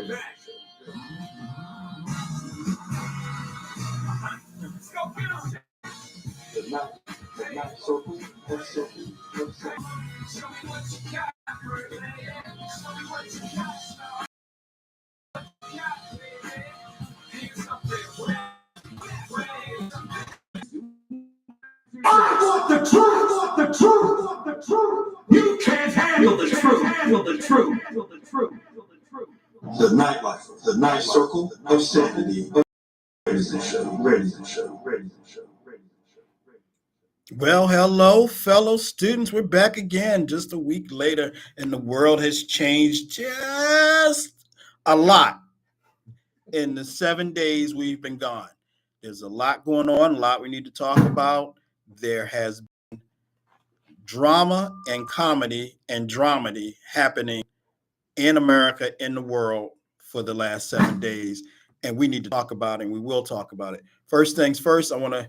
I want the truth. I want the truth. I want the truth. You can't handle the truth. Handle the truth. Handle the truth. The Nitelifer, the night circle of sanity. Ladies and gentlemen. Well, hello, fellow students. We're back again just a week later, and the world has changed just a lot in the 7 days we've been gone. There's a lot going on, a lot we need to talk about. There has been drama and comedy and dramedy happening in America, in the world for the last 7 days, and we need to talk about it, and we will talk about it. First things first, I want to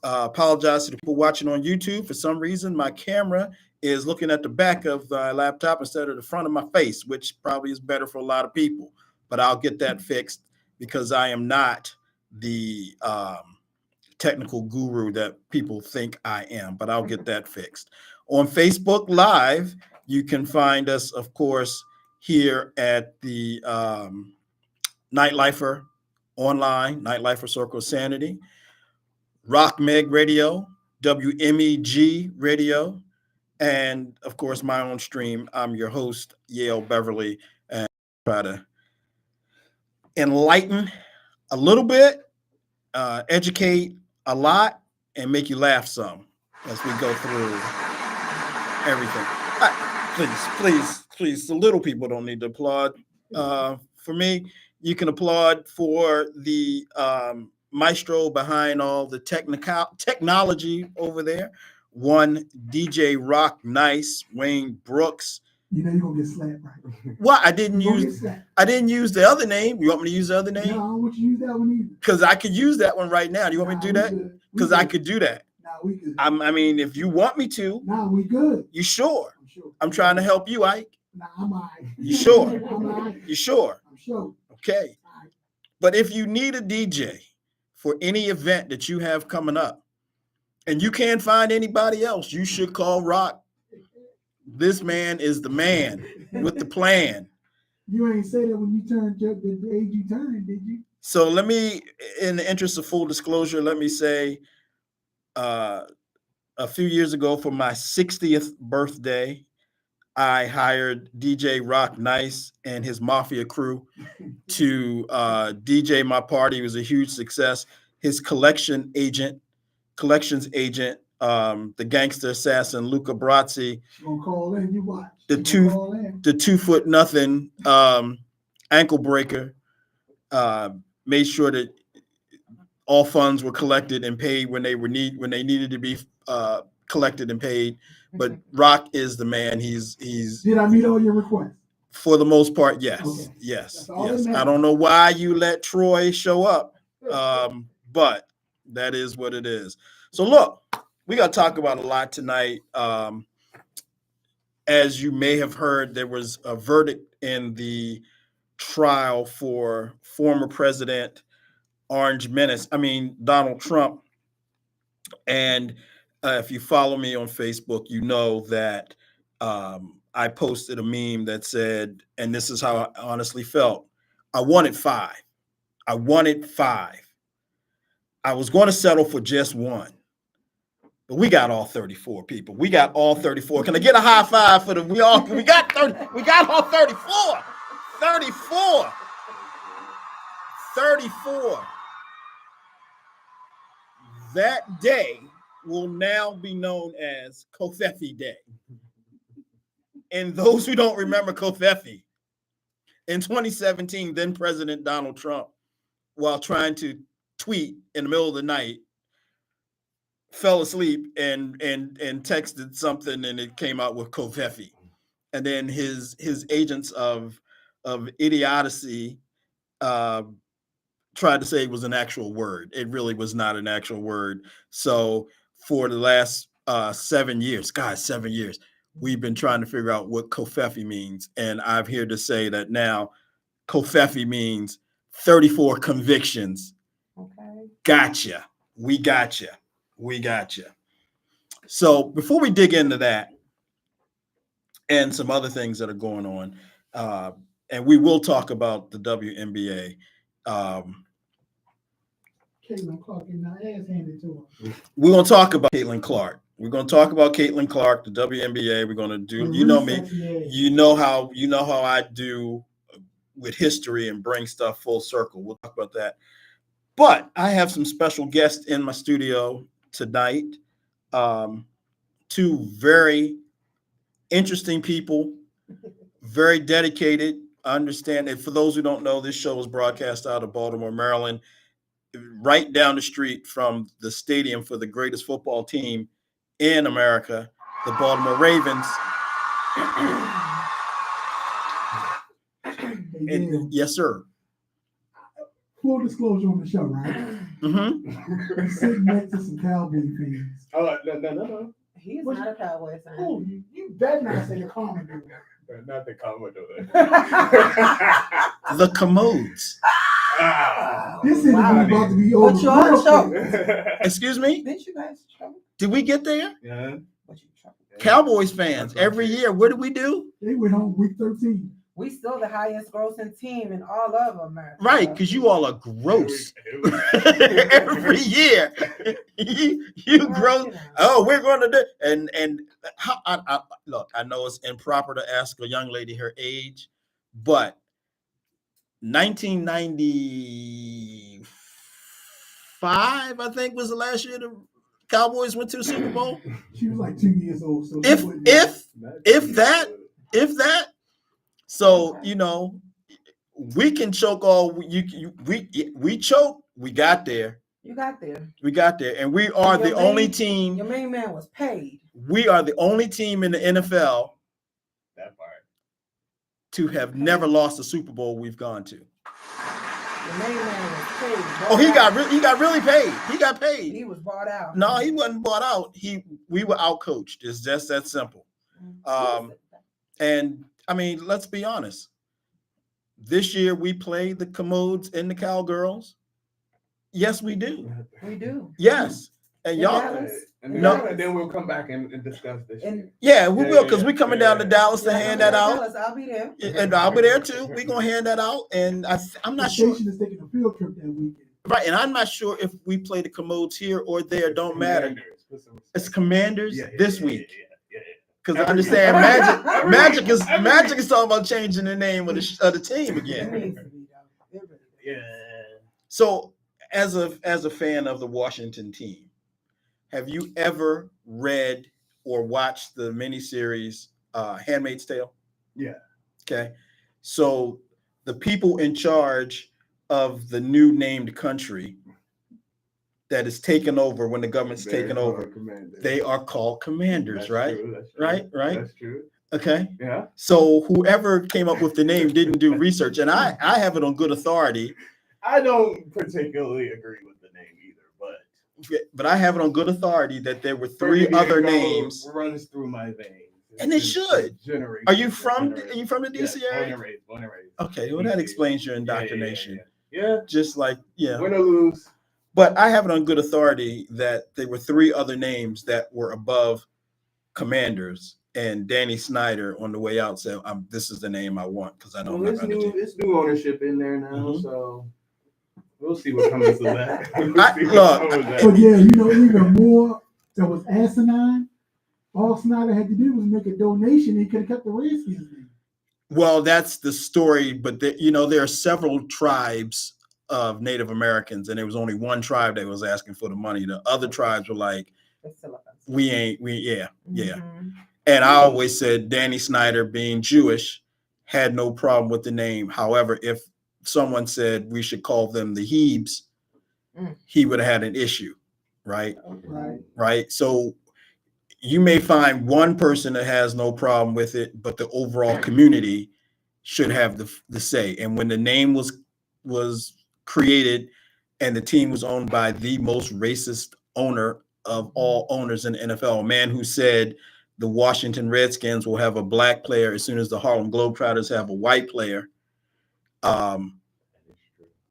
apologize to the people watching on YouTube. For some reason, my camera is looking at the back of the laptop instead of the front of my face, which probably is better for a lot of people, but I'll get that fixed because I am not the technical guru that people think I am, but I'll get that fixed. On Facebook Live, you can find us, of course, here at the Nitelifer online, Nitelifer Circle of Sanity, Rock Meg Radio, WMEG Radio, and of course, my own stream. I'm your host, Yale Beverly, and I try to enlighten a little bit, educate a lot, and make you laugh some as we go through everything. Please, the little people don't need to applaud. For me, you can applaud for the maestro behind all the technology over there. One DJ Rock Nice, Wayne Brooks. You know you're gonna get slapped, right? Well, I didn't use the other name. You want me to use the other name? No, I don't want you to use that one either. Because I could use that one right now. Do you want me to do that? Because I could do that. Nah, we good. I mean, if you want me to. Nah, we good. You sure? I'm sure. I'm trying to help you, Ike. Nah, I'm all right. You sure? I'm all right. You sure? I'm sure. Okay. All right. But if you need a DJ for any event that you have coming up and you can't find anybody else, you should call Rock. This man is the man with the plan. You ain't say that when you turned the age you turned, did you? So let me, in the interest of full disclosure, let me say a few years ago for my 60th birthday, I hired DJ Rock Nice and his Mafia crew to DJ my party. It was a huge success. His collections agent, the gangster assassin Luca Brazzi, call in, you watch. the 2 foot nothing ankle breaker, made sure that all funds were collected and paid when they needed to be collected and paid. But Rock is the man. He's. Did I meet all your requests? For the most part, yes, okay. yes. I don't know why you let Troy show up, but that is what it is. So look, we got to talk about a lot tonight. As you may have heard, there was a verdict in the trial for former President Donald Trump. And if you follow me on Facebook, you know that I posted a meme that said, and this is how I honestly felt, I wanted 5. I was going to settle for just 1. But we got all 34 people. We got all 34. Can I get a high five for we got 30, we got all 34. 34. That day will now be known as Kofefi Day. And those who don't remember Kofefi, in 2017, then President Donald Trump, while trying to tweet in the middle of the night, fell asleep and texted something, and it came out with Kofefi. And then his agents of idiocy tried to say it was an actual word. It really was not an actual word. So for the last 7 years, 7 years, we've been trying to figure out what Kofefi means. And I'm here to say that now Kofefi means 34 convictions. Okay. Gotcha. We gotcha. We gotcha. So before we dig into that and some other things that are going on, and we will talk about the WNBA. Caitlin Clark getting our ass handed to her. We're going to talk about Caitlin Clark. We're going to talk about Caitlin Clark, the WNBA. We're going to do, you know me, you know how I do with history and bring stuff full circle. We'll talk about that. But I have some special guests in my studio tonight. Two very interesting people, very dedicated. I understand that for those who don't know, this show is broadcast out of Baltimore, Maryland, right down the street from the stadium for the greatest football team in America, the Baltimore Ravens. And, yes, sir. Full disclosure on the show, right? Mm-hmm. I'm sitting next to some Cowboy fans. Oh, no. He's not a Cowboy fan. Oh, you better not say the Commodore. Not the Commodore. The Commodes. This is about to be over. But you're show. Excuse me? Didn't you guys trouble? Did we get there? Yeah. But you trouble. Cowboys fans, every year, what do we do? They went home week 13. We still the highest grossing team in all of America. Right, because you all are gross. Every year. you gross. Oh, we're going to do, and how, look, I know it's improper to ask a young lady her age, but 1995, I think, was the last year the Cowboys went to the Super Bowl. She was like 2 years old. So If that. So, you know, we can choke all we choke. We got there. You got there. We got there, and we are the only team. Your main man was paid. We are the only team in the NFL That part. to have never lost a Super Bowl we've gone to. Your main man was paid. Oh, he got really paid. He got paid. He was bought out. No, he wasn't bought out. We were outcoached. It's just that simple. And I mean, let's be honest. This year we play the Commodes and the Cowgirls. Yes, we do. We do. Yes. And y'all. And then we'll come back and discuss this. Yeah, we will, because we're coming down to Dallas to hand that out. Dallas, I'll be there. And I'll be there too. We're going to hand that out. And I'm not sure. The station is taking a field trip that weekend. Right. And I'm not sure if we play the Commodes here or there. Don't matter. It's Commanders this week. Because I understand Magic is talking about changing the name of the team again. Yeah. So as a fan of the Washington team, have you ever read or watched the miniseries Handmaid's Tale? Yeah. Okay. So the people in charge of the new named country that is taken over when the government's taken over, they are called commanders, That's right? True, that's true. Right? That's true. Okay. Yeah. So whoever came up with the name didn't do research, and I have it on good authority. I don't particularly agree with the name either, but I have it on good authority that there were three other names. Runs through my veins, and it should. Are you from the DC area? Born and raised. Okay, well that explains your indoctrination. Yeah. Just like Win or lose. But I have it on good authority that there were three other names that were above commanders, and Danny Snyder on the way out said, "This is the name I want because I know it's new ownership in there now, so we'll see what comes of that." But yeah, even more that was asinine. All Snyder had to do was make a donation. He could have kept the Redskins name. Well, that's the story, but there are several tribes of Native Americans, and there was only one tribe that was asking for the money. The other tribes were like, yeah. And I always said Danny Snyder, being Jewish, had no problem with the name. However, if someone said we should call them the Hebes, he would have had an issue, right? Right. So you may find one person that has no problem with it, but the overall community should have the say. And when the name was created and the team was owned by the most racist owner of all owners in the NFL, a man who said the Washington Redskins will have a black player as soon as the Harlem Globetrotters have a white player.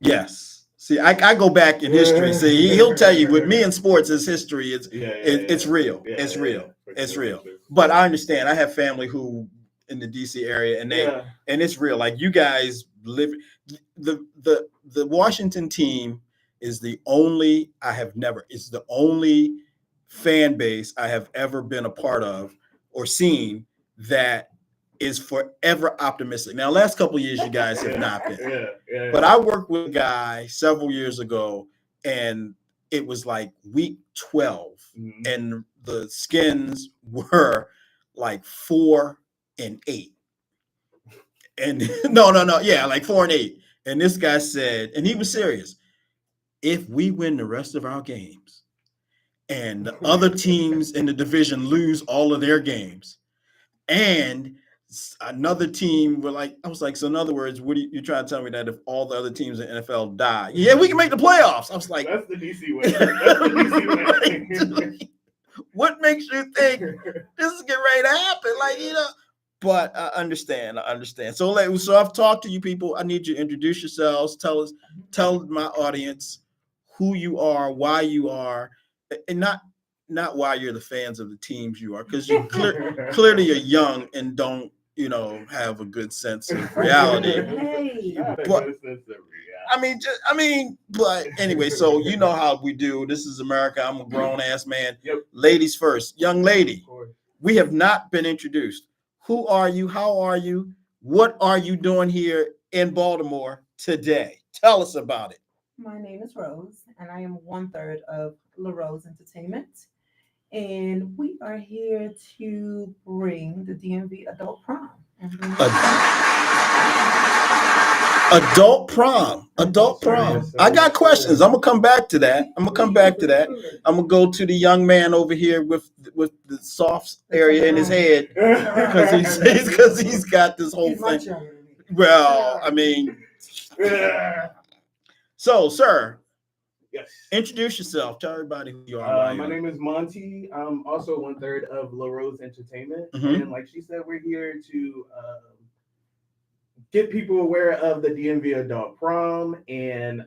Yes. See, I go back in history. See, he'll tell you with me in sports, is history. It's real. It's real. It's real. But I understand. I have family who in the DC area, and it's real. Like you guys live. The Washington team is the only it's the only fan base I have ever been a part of or seen that is forever optimistic. Now, last couple of years, you guys have not been. But I worked with a guy several years ago, and it was like week 12, and the Skins were like 4-8. And no, like 4-8. And this guy said, and he was serious, if we win the rest of our games and the other teams in the division lose all of their games, and another team were like, I was like, so in other words, what are you trying to tell me that if all the other teams in the NFL die, yeah, we can make the playoffs? I was like, that's the DC way. That's the DC way. What makes you think this is getting ready to happen? Like, but I understand. So I've talked to you people. I need you to introduce yourselves. Tell my audience who you are, why you are, and not why you're the fans of the teams you are, because you clearly you're young and don't have a good sense of reality. But anyway, so you know how we do. This is America. I'm a grown ass man. Yep. Ladies first. Young lady, we have not been introduced. Who are you? How are you? What are you doing here in Baltimore today? Tell us about it. My name is Rose, and I am 1/3 of La Rose Entertainment. And we are here to bring the DMV Adult Prom. Adult prom. I got questions. I'm gonna come back to that. I'm gonna go to the young man over here with the soft area in his head because he's got this whole thing. Well, so sir, yes. Introduce yourself. Tell everybody who you are. My name is Monty. I'm also 1/3 of La Rose Entertainment, and like she said, we're here to get people aware of the DMV Adult Prom, and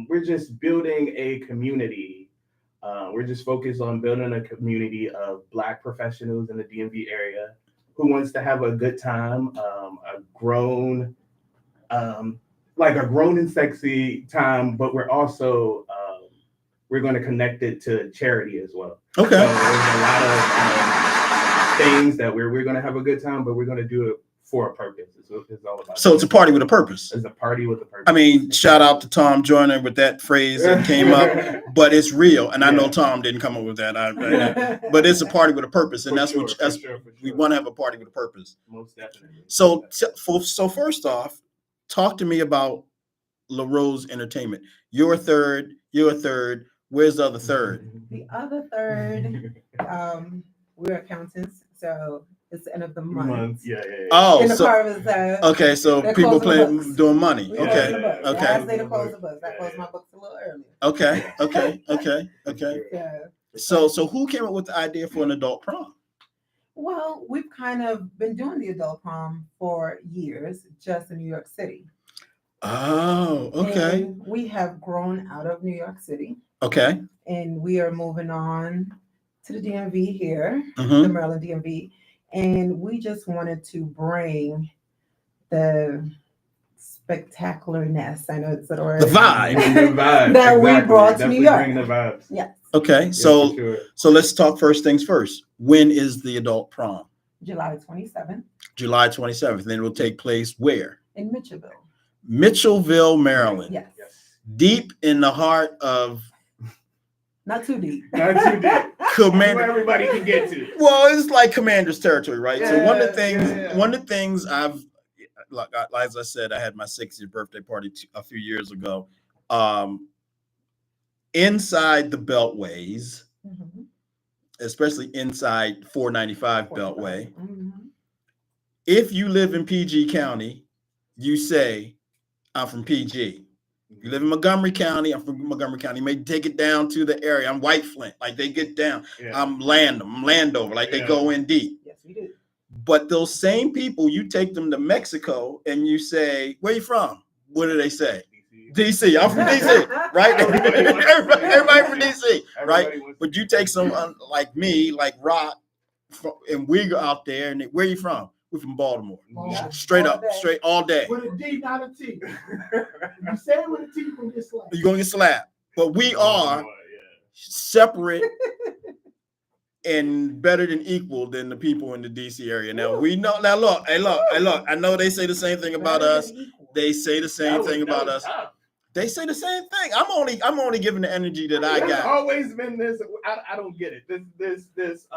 we're just building a community. We're just focused on building a community of Black professionals in the DMV area who wants to have a good time, a grown and sexy time, but we're also we're going to connect it to charity as well. Okay. So there's a lot of things that we're going to have a good time, but we're going to do it for a purpose. It's all about. So it's a party with a purpose. It's a party with a purpose. Shout out to Tom Joyner with that phrase that came up, but it's real. And I know Tom didn't come up with that. But it's a party with a purpose, and we want to have a party with a purpose. Most definitely. So first off, talk to me about La Rose Entertainment. You're a third. Where's the other third? The other third, we're accountants, so it's the end of the month. Yeah. Oh, in the part okay, so people doing money. Okay. I say to close the books. I close my books a little earlier. Okay. So who came up with the idea for an adult prom? Well, we've kind of been doing the adult prom for years, just in New York City. Oh, okay. And we have grown out of New York City. Okay. And we are moving on to the DMV here, the Maryland DMV. And we just wanted to bring the spectacularness. I know it's the word. The vibe. That we brought to New York. Bring the vibes. Yes. Okay. So let's talk first things first. When is the adult prom? July 27th. July 27th. Then it will take place where? In Mitchellville. Mitchellville, Maryland. Yes. Deep in the heart of. Not too deep. Commander, where everybody can get to. Well, it's like Commander's territory, right? Yeah, so one of the things I've, like as I said, I had my 60th birthday party a few years ago. Inside the beltways, especially inside 495 beltway, if you live in PG County, you say, I'm from PG. You live in Montgomery County, I'm from Montgomery County. You may take it down to the area. I'm White Flint. Like they get down. Yeah. I'm Landover. Like they go in deep. Yes, we do. But those same people, you take them to Mexico and you say, where you from? What do they say? DC. DC. I'm from DC, right? Everybody wants- everybody from DC, right? Everybody wants But to you be take DC. some like me, like Rock, and we go out there. And where you from? We're from Baltimore. Yeah. Straight All up, day. straight all day. With a D, not a T. If you say it with a T, you're gonna get slapped. You're gonna get slapped. But we are Yeah. separate and better than equal than the people in the DC area. Now we know. Now look. I know they say the same thing about Better us. than equal. They say the same thing about us. Tough. They say the same thing. I'm only giving the energy that I There's got. always been this. I don't get it. This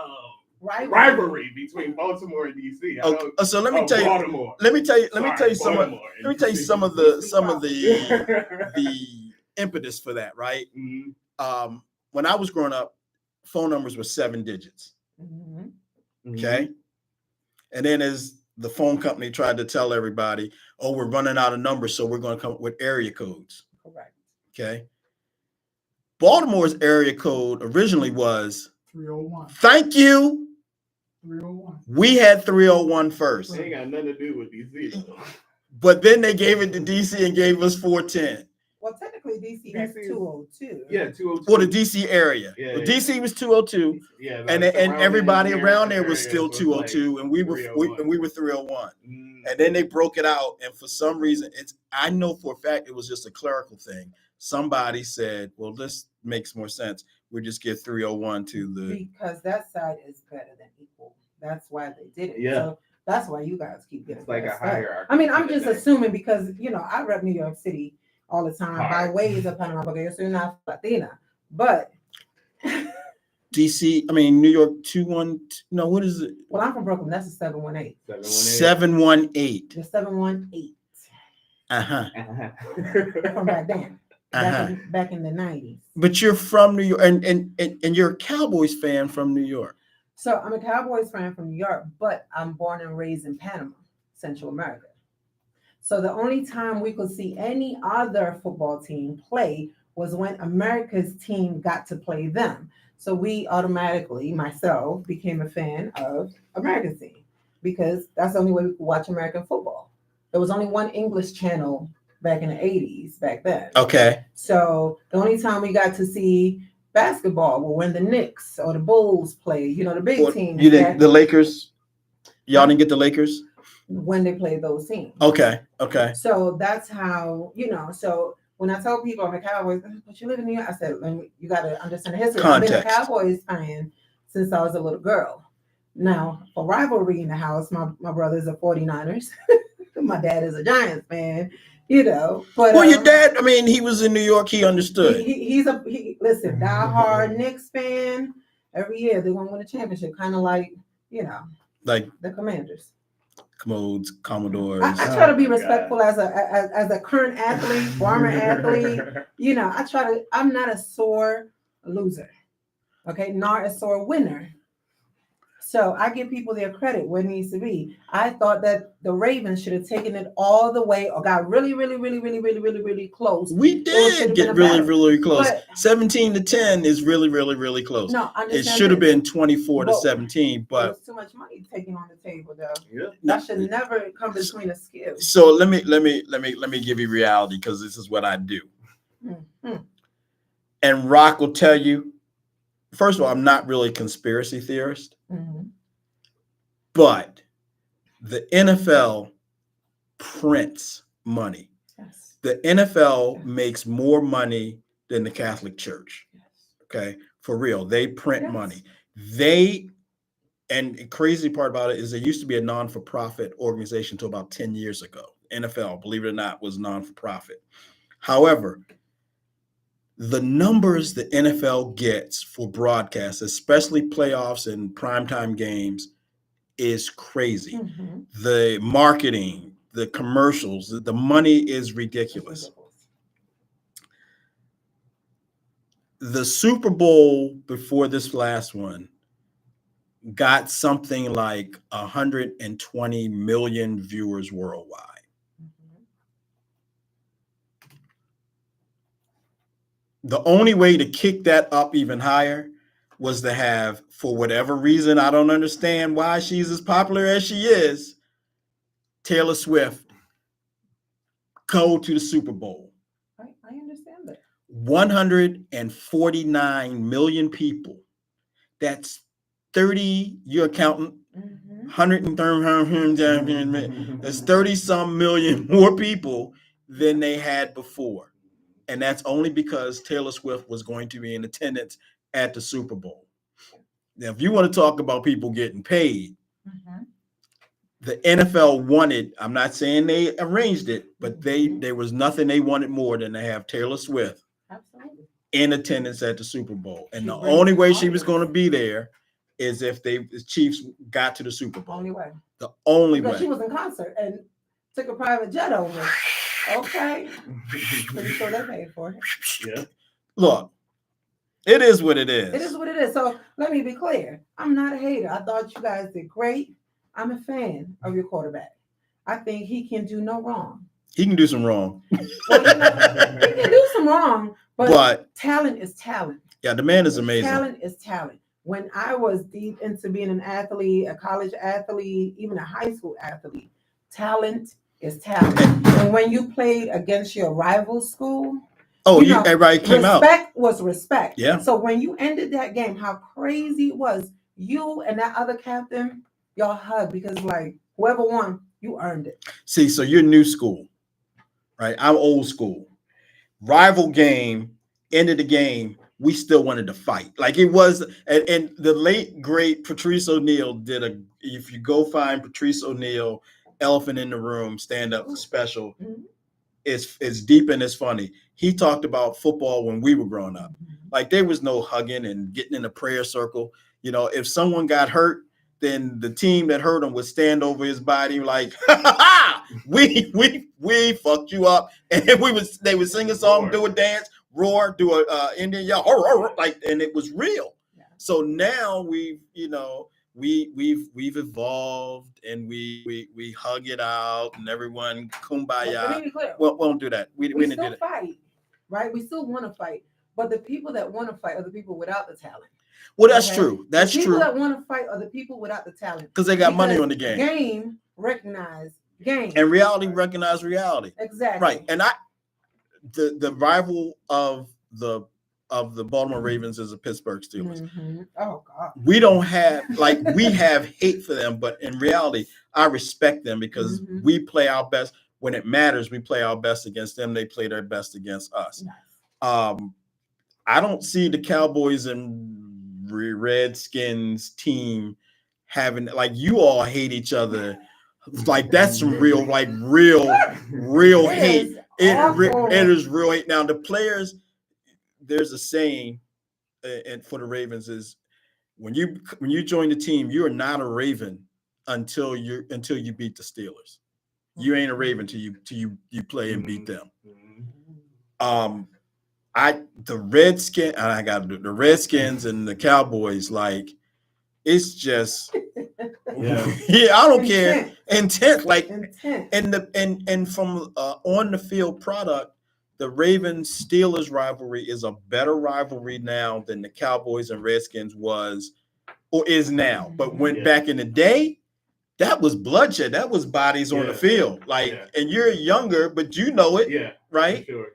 Rivalry. between Baltimore and DC. Okay, so let me tell you. Baltimore. Let me tell you some. Baltimore and Let me tell you DC. some of the impetus for that. Right. Mhm. When I was growing up, phone numbers were 7 digits. Mhm. Okay. And then as the phone company tried to tell everybody, oh, we're running out of numbers, so we're going to come up with area codes. Correct. Okay. Baltimore's area code originally was 301. thank you. 301. We had 301 first, They ain't got nothing to do with DC. though. but then they gave it to DC and gave us 410. Well, technically, DC has DC is- 202. Yeah, 202. Well, the DC area. Yeah, Well, yeah. DC was 202, Yeah, and the and everybody surrounding around there was areas still 202, like and we were 301. 301. Mm. And then they broke it out, and for some reason, I know for a fact it was just a clerical thing. Somebody said, "Well, this makes more sense. We just give 301 to the." Because that side is better than equal. That's why they did it. Yeah. So that's why you guys keep getting It's like a messed up. hierarchy. I mean, I'm kind of just thing. assuming because I rep New York City all the time by Hard. ways of Panama porque yo soy una Latina. But DC, I mean New York 21. No, what is it? well, I'm from Brooklyn. That's a 718. 718. 718. The 718 Uh-huh. from back then. Uh-huh. Back in the 90s. But you're from New York, and you're a Cowboys fan from New York. So I'm a Cowboys fan from New York, but I'm born and raised in Panama, Central America. So the only time we could see any other football team play was when America's team got to play them. So we automatically, myself, became a fan of America's team because that's the only way we could watch American football. There was only one English channel back in the 80s, back then. Okay. So the only time we got to see basketball were when the Knicks or the Bulls played, the big Well, teams. you didn't the Lakers? Y'all didn't get the Lakers? When they played those teams. Okay. So that's how, so when I tell people I'm a Cowboys, but you live in New York, I said, you got to understand the history. Context. I've been a Cowboys fan since I was a little girl. Now, for rivalry in the house, my brothers are 49ers. My dad is a Giants fan, But Well, your dad, I mean, he was in New York. He understood. Listen, diehard Knicks fan. Every year they're going to win a championship, kind of like, Like the Commanders. Commodes, Commodores. I try to be respectful as a current athlete, former athlete. I'm not a sore loser, okay, nor a sore winner. So I give people their credit where it needs to be. I thought that the Ravens should have taken it all the way or got really, really, really, really, really, really, really close. We did get really, really close. But 17-10 is really, really, really close. No, It should have been 24-17, it but was too much money taken on the table, though. Yeah. That should never come between the skills. so let me give you reality because this is what I do. Mm-hmm. And Rock will tell you, first of all, I'm not really a conspiracy theorist, Mm-hmm. but the NFL prints money. Yes. The NFL Yes. makes more money than the Catholic Church. Yes. Okay, for real, they print Yes. money. And the crazy part about it is there used to be a non-for-profit organization until about 10 years ago. NFL, believe it or not, was non-for-profit. However, the numbers the NFL gets for broadcasts, especially playoffs and primetime games, is crazy. Mm-hmm. The marketing, the commercials, the money is ridiculous. The Super Bowl before this last one got something like 120 million viewers worldwide. Mm-hmm. The only way to kick that up even higher was to have, for whatever reason, I don't understand why she's as popular as she is, Taylor Swift go to the Super Bowl. I understand that. 149 million people. That's 30, you're accountant, 130, that's 30 some million more people than they had before. And that's only because Taylor Swift was going to be in attendance at the Super Bowl. Now, if you want to talk about people getting paid, the NFL wanted, I'm not saying they arranged it, but there was nothing they wanted more than to have Taylor Swift in attendance at the Super Bowl. And the only way she was going to be there is if the Chiefs got to the Super Bowl. Only way. The only because way. She was in concert and took a private jet over. Okay. Pretty sure they paid for it. Yeah. Look, it is what it is. It is what it is. So let me be clear. I'm not a hater. I thought you guys did great. I'm a fan of your quarterback. I think he can do no wrong. He can do some wrong. Well, he can do some wrong, but talent is talent. Yeah, the man is amazing. Talent is talent. When I was deep into being an athlete, a college athlete, even a high school athlete, talent is talent. And when you played against your rival school, everybody came out. Respect was respect. Yeah. So when you ended that game, how crazy it was. You and that other captain, y'all hugged because like whoever won, you earned it. See, so you're new school, right? I'm old school. Rival game, end of the game, we still wanted to fight. Like it was, and the late great Patrice O'Neal if you go find Patrice O'Neal, Elephant in the Room, stand-up special, it's deep and it's funny. He talked about football when we were growing up. Like there was no hugging and getting in a prayer circle. You know, if someone got hurt, then the team that hurt him would stand over his body like, we fucked you up. And they would sing a song, do a dance, roar, do a Indian yell, like, and it was real. Yeah. So now we've evolved and we hug it out and everyone kumbaya. Well, we don't do that. We didn't still do that. Fight, right? We still want to fight, but the people that want to fight are the people without the talent. Well, that's true. That's the true. People that want to fight are the people without the talent. Because they got money on the game. Game recognize game. And reality recognize reality. Exactly. Right. And the rival of the Baltimore Ravens is the Pittsburgh Steelers. Oh God. We don't have we have hate for them, but in reality, I respect them because we play our best. When it matters, we play our best against them. They play their best against us. Nice. I don't see the Cowboys and Redskins team having like you all hate each other. Like that's some real hate. It is real hate. Now the players, there's a saying, and for the Ravens is when you join the team, you are not a Raven until you beat the Steelers. You ain't a Raven till you play and beat them. The Redskins and the Cowboys, like it's just I don't care. Intent. And from on the field product, the Ravens Steelers rivalry is a better rivalry now than the Cowboys and Redskins was or is now. But when back in the day, that was bloodshed. That was bodies on the field. And you're younger, but you know it, right? For sure.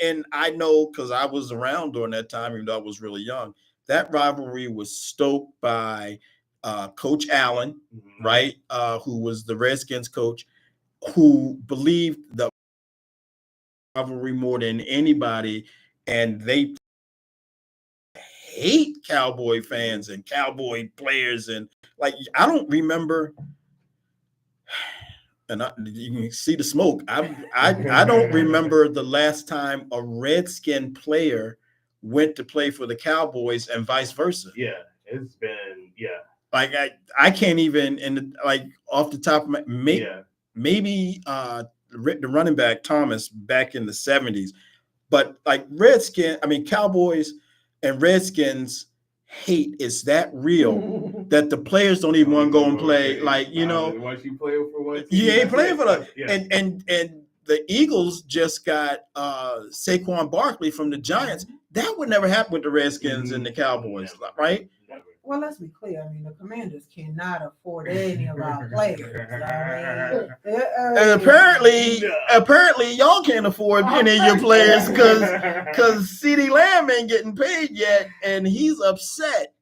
And I know because I was around during that time, even though I was really young. That rivalry was stoked by Coach Allen, right? Who was the Redskins coach, who believed the rivalry more than anybody, and they hate Cowboy fans and Cowboy players, and like I don't remember. And you can see the smoke. I don't remember the last time a Redskin player went to play for the Cowboys and vice versa. Yeah, it's been Like I can't even off the top of my maybe the running back Thomas back in the 70s, but like Cowboys and Redskins hate is that real that the players don't even want to go and play. Once you play for one team, you ain't playing for that. And the Eagles just got Saquon Barkley from the Giants. That would never happen with the Redskins and the Cowboys, right? well, let's be clear. I mean, the Commanders cannot afford any of our players. And apparently, y'all can't afford any of your players because CeeDee Lamb ain't getting paid yet, and he's upset.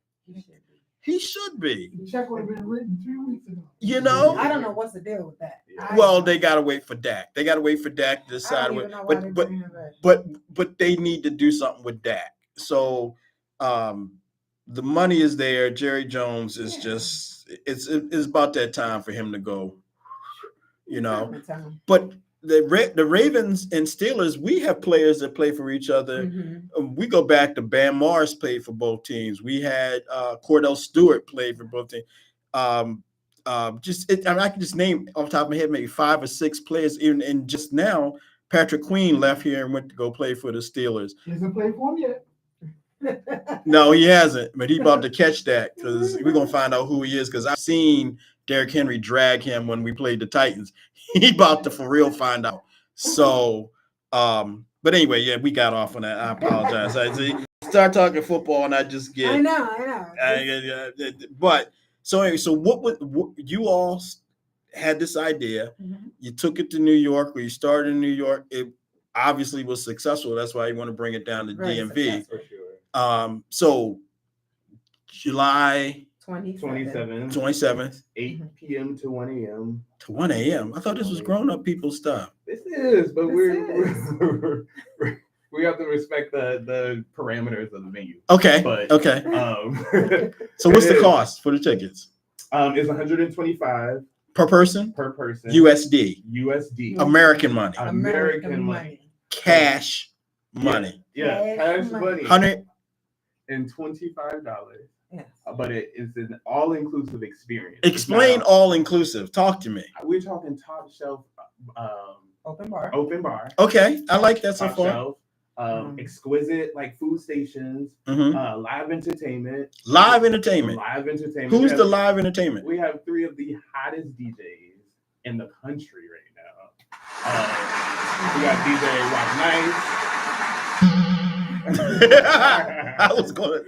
He should be. The check would have been written 3 weeks ago. You know? I don't know what's the deal with that. Well, they gotta wait for Dak. They gotta wait for Dak to I decide don't what. even know why they But bring him back. but they need to do something with Dak. So, the money is there. Jerry Jones is just it's about that time for him to go. You know, but the Ravens and Steelers, we have players that play for each other. Mm-hmm. We go back to Bam Morris played for both teams. We had Cordell Stewart played for both teams. I mean, I can just name off the top of my head maybe 5 or 6 players. Even and just now, Patrick Queen left here and went to go play for the Steelers. He hasn't played for him yet. No, he hasn't, but he's about to catch that because we're gonna find out who he is. Because I've seen Derrick Henry drag him when we played the Titans. He about to for real find out. So, but anyway, yeah, we got off on that. I apologize. I start talking football and I just get. I know. But so anyway, so what you all had this idea? Mm-hmm. You took it to New York, or you started in New York. It obviously was successful. That's why you want to bring it down to DMV. For sure. So July 27th, 8 p.m. to 1 a.m. to 1 a.m. I thought this was grown-up people stuff. This is, but we have to respect the parameters of the venue. Okay. But okay. So what's the cost for the tickets? It's $125 per person? per person. USD. American money. American money. Cash money. Yeah, cash money. $125. Yes. But it is an all-inclusive experience. Explain all-inclusive. Talk to me. We're talking top shelf, Open bar. Okay, I like that so top far. shelf, exquisite like food stations, Mhm. live entertainment. Live entertainment. Live entertainment. Who's the live entertainment? We have 3 of the hottest DJs in the country right now. We got DJ Rock Nice. I was going.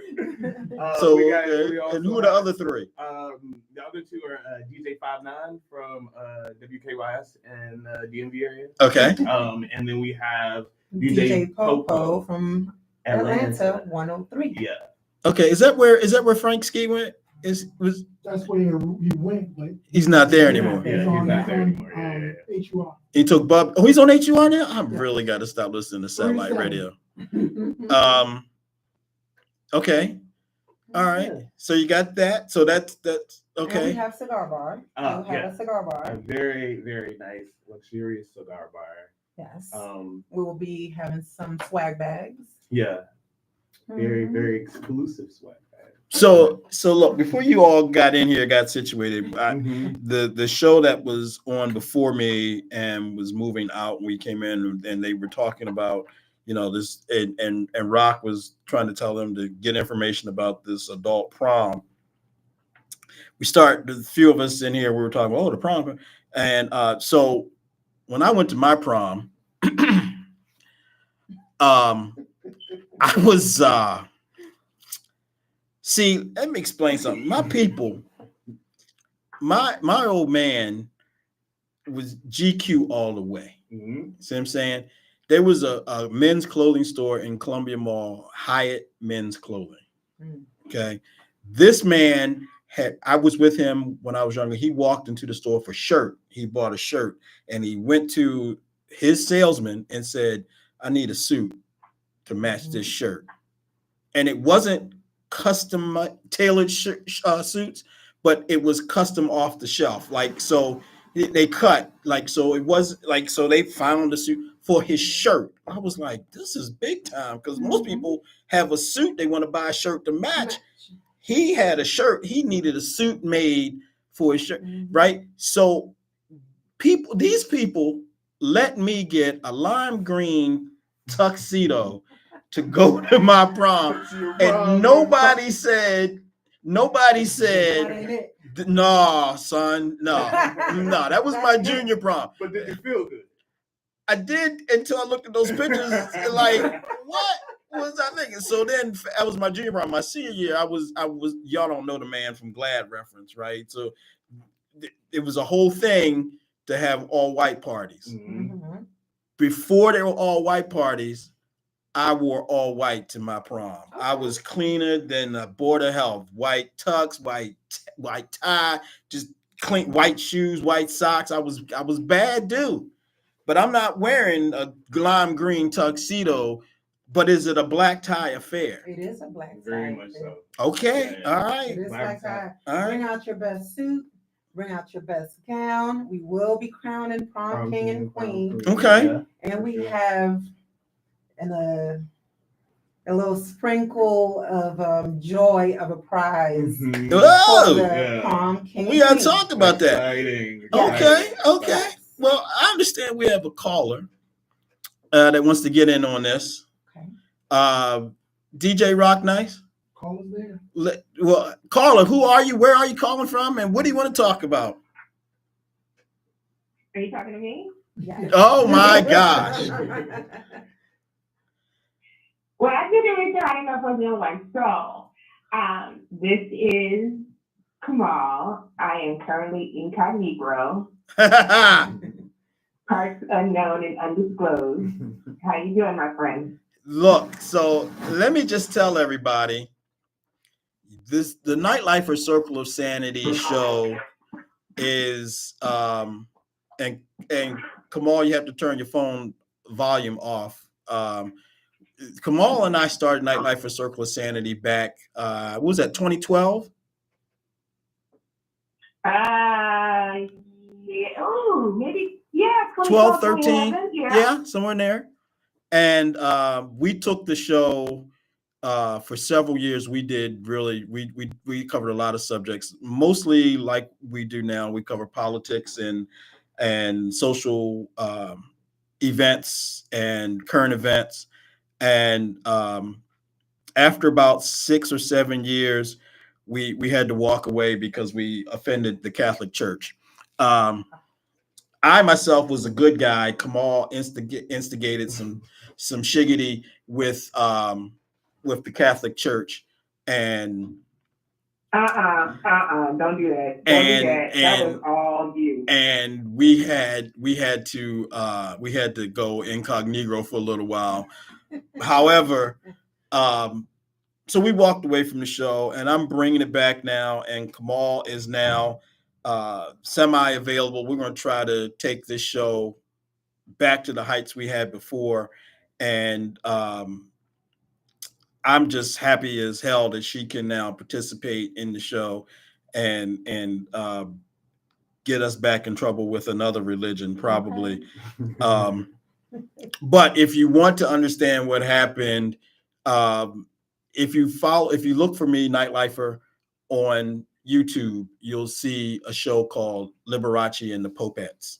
So, we also and who are the other 3? The other 2 are DJ 59 from WKYS and DMV area. Okay. And then we have DJ Popo from Atlanta 103. Yeah. Okay. Is that where Frank Ski went? That's where he went, but He's not there anymore. Yeah, he's not there anymore. HUR. He took Bub. Oh, he's on HUR now. I really got to stop listening to satellite radio. Okay. All right. So you got that. So that's okay. And we have cigar bar. We have a cigar bar. A very, very nice, luxurious cigar bar. Yes. We will be having some swag bags. Yeah. Very, very exclusive swag bags. So look, before you all got in here, got situated, the show that was on before me and was moving out, we came in and they were talking about, this, and Rock was trying to tell them to get information about this adult prom. The few of us in here, we were talking about, the prom. And so when I went to my prom, I was, see, let me explain something. My people, my old man was GQ all the way. See what I'm saying? There was a men's clothing store in Columbia Mall, Hyatt Men's Clothing. Okay. This man I was with him when I was younger. He walked into the store for shirt. He bought a shirt and he went to his salesman and said, I need a suit to match this shirt. And it wasn't custom tailored suits, but it was custom off the shelf. Like, so they cut, like, so it was like, so they found a suit for his shirt. I was like, this is big time, because most people have a suit, they want to buy a shirt to match. He had a shirt, he needed a suit made for his shirt, right? So these people let me get a lime green tuxedo to go to my prom, and nobody said, no, son, no, that was my junior prom. But did you feel good? I did, until I looked at those pictures, like, was I thinking? So then that was my junior year. My senior year, I was. Y'all don't know the man from Glad reference, right? So it was a whole thing to have all white parties. Mhm. Before they were all white parties, I wore all white to my prom. I Okay. was cleaner than the Board of Health. White tux, white tie, just clean white shoes, white socks. I was bad dude. But I'm not wearing a lime green tuxedo. But is it a black tie affair? It is a black tie. Very much so. Okay, Yeah. all It right, is black tie. all Bring right. out your best suit. Bring out your best gown. We will be crowning prom king and queen. Okay. Yeah. And we have a little sprinkle of joy of a prize Mhm. for Oh, the Yeah. prom king. we and gotta queen. talk about that. Exciting. Yes. Okay, okay. Yes. Well, I understand we have a caller that wants to get in on this. Okay. DJ Rock Nice. Call us there. Well, caller, who are you? Where are you calling from? And what do you want to talk about? Are you talking to me? Yes. Oh my gosh. Well, I didn't reach out. I didn't know if I was the only one. So, this is Kamal. I am currently incognito, parts unknown and undisclosed. How you doing, my friend? Look, so let me just tell everybody the Nitelifer Circle of Sanity show is and Kamal, you have to turn your phone volume off. Kamal and I started Nitelifer Circle of Sanity back what was that, 2012? Yeah. Oh, maybe. Yeah. 12, 2012, 13. 2011, Yeah, somewhere in there. And we took the show for several years. We did really, we covered a lot of subjects, mostly like we do now. We cover politics and social events and current events. And after about 6 or 7 years, we had to walk away because we offended the Catholic Church. I myself was a good guy. Kamal instigated some shiggity with the Catholic Church, and don't do that. Don't do that. That was all you. And we had to go incognito for a little while. However, so we walked away from the show, and I'm bringing it back now. And Kamal is now semi-available. We're going to try to take this show back to the heights we had before, and I'm just happy as hell that she can now participate in the show and get us back in trouble with another religion, probably. But if you want to understand what happened, if you look for me, Nitelifer, on YouTube, you'll see a show called Liberace and the Popettes.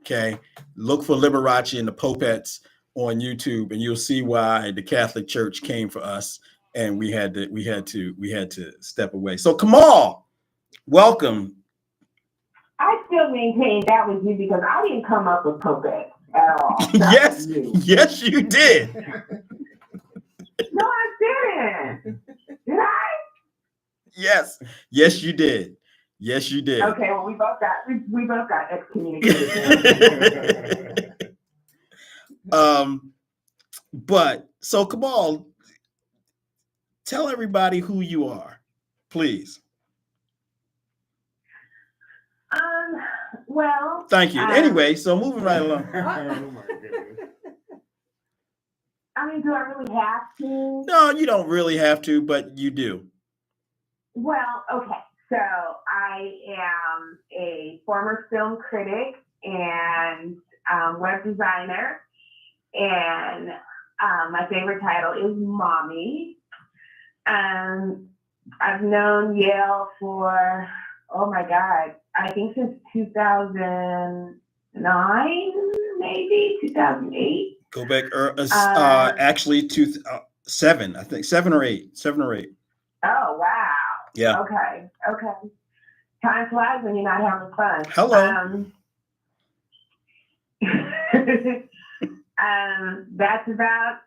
Okay, look for Liberace and the Popettes on YouTube, and you'll see why the Catholic Church came for us, and we had to step away. So Kamal, welcome. I still maintain that was you because I didn't come up with Popette at all. Yes, yes, you did. No, I didn't. Did I? Yes, you did. Yes, you did. Okay, well, we both got excommunicated. But so Kamal, tell everybody who you are, please. Well. Thank you. Anyway, so moving right along. Oh my goodness. I mean, do I really have to? No, you don't really have to, but you do. Well, okay. So I am a former film critic and web designer, and my favorite title is Mommy. I've known Yale for, oh my God, I think since 2009, maybe 2008. Go back, actually, 7, I think 7 or 8. Oh, wow. Yeah. Okay. Time flies when you're not having fun. Hello. That's about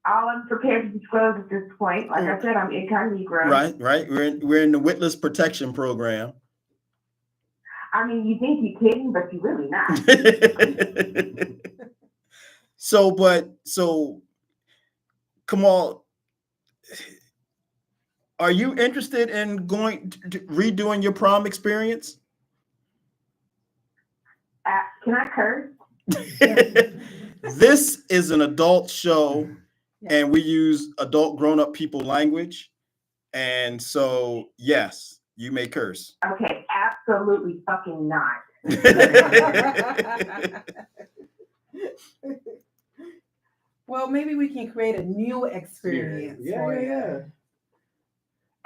all I'm prepared to disclose at this point. Like I said, I'm incognito. Right. We're in the witness protection program. I mean, you think you're kidding, but you're really not. So, Kamal, are you interested in redoing your prom experience? Can I curse? This is an adult show, and we use adult grown-up people language. And so, yes, you may curse. Okay, absolutely fucking not. Well, maybe we can create a new experience. Yeah.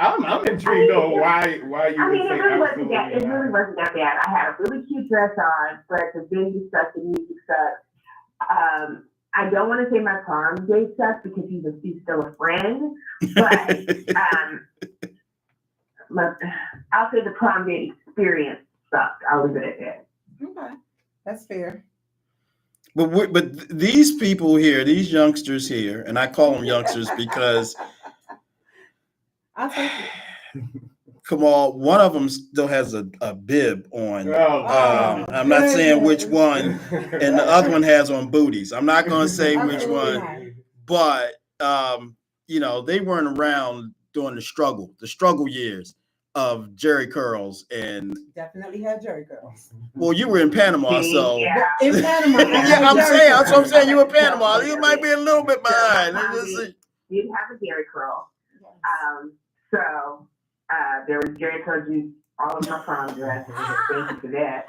I'm intrigued on why you I mean, would say it really absolutely not. wasn't that bad. I had a really cute dress on, but the venue sucked, the music sucked. I don't want to say my prom date sucked because he's still a friend, but I'll say the prom date experience sucked. I'll leave it at that. Okay, that's fair. But these people here, these youngsters here, and I call them youngsters because I'll take it. Come on, one of them still has a bib on. I'm not Goodness. saying which one, and the other one has on booties. I'm not going to say which one, but they weren't around during the struggle years of Jerry curls, and definitely had Jerry curls. Well, you were in Panama, so Yeah. In Panama, yeah, that's what I'm saying. You were in Panama. You might be a little bit behind. Did have a Jerry curl. So there was Jerry curl juice all of my prom dress. Thank you for that.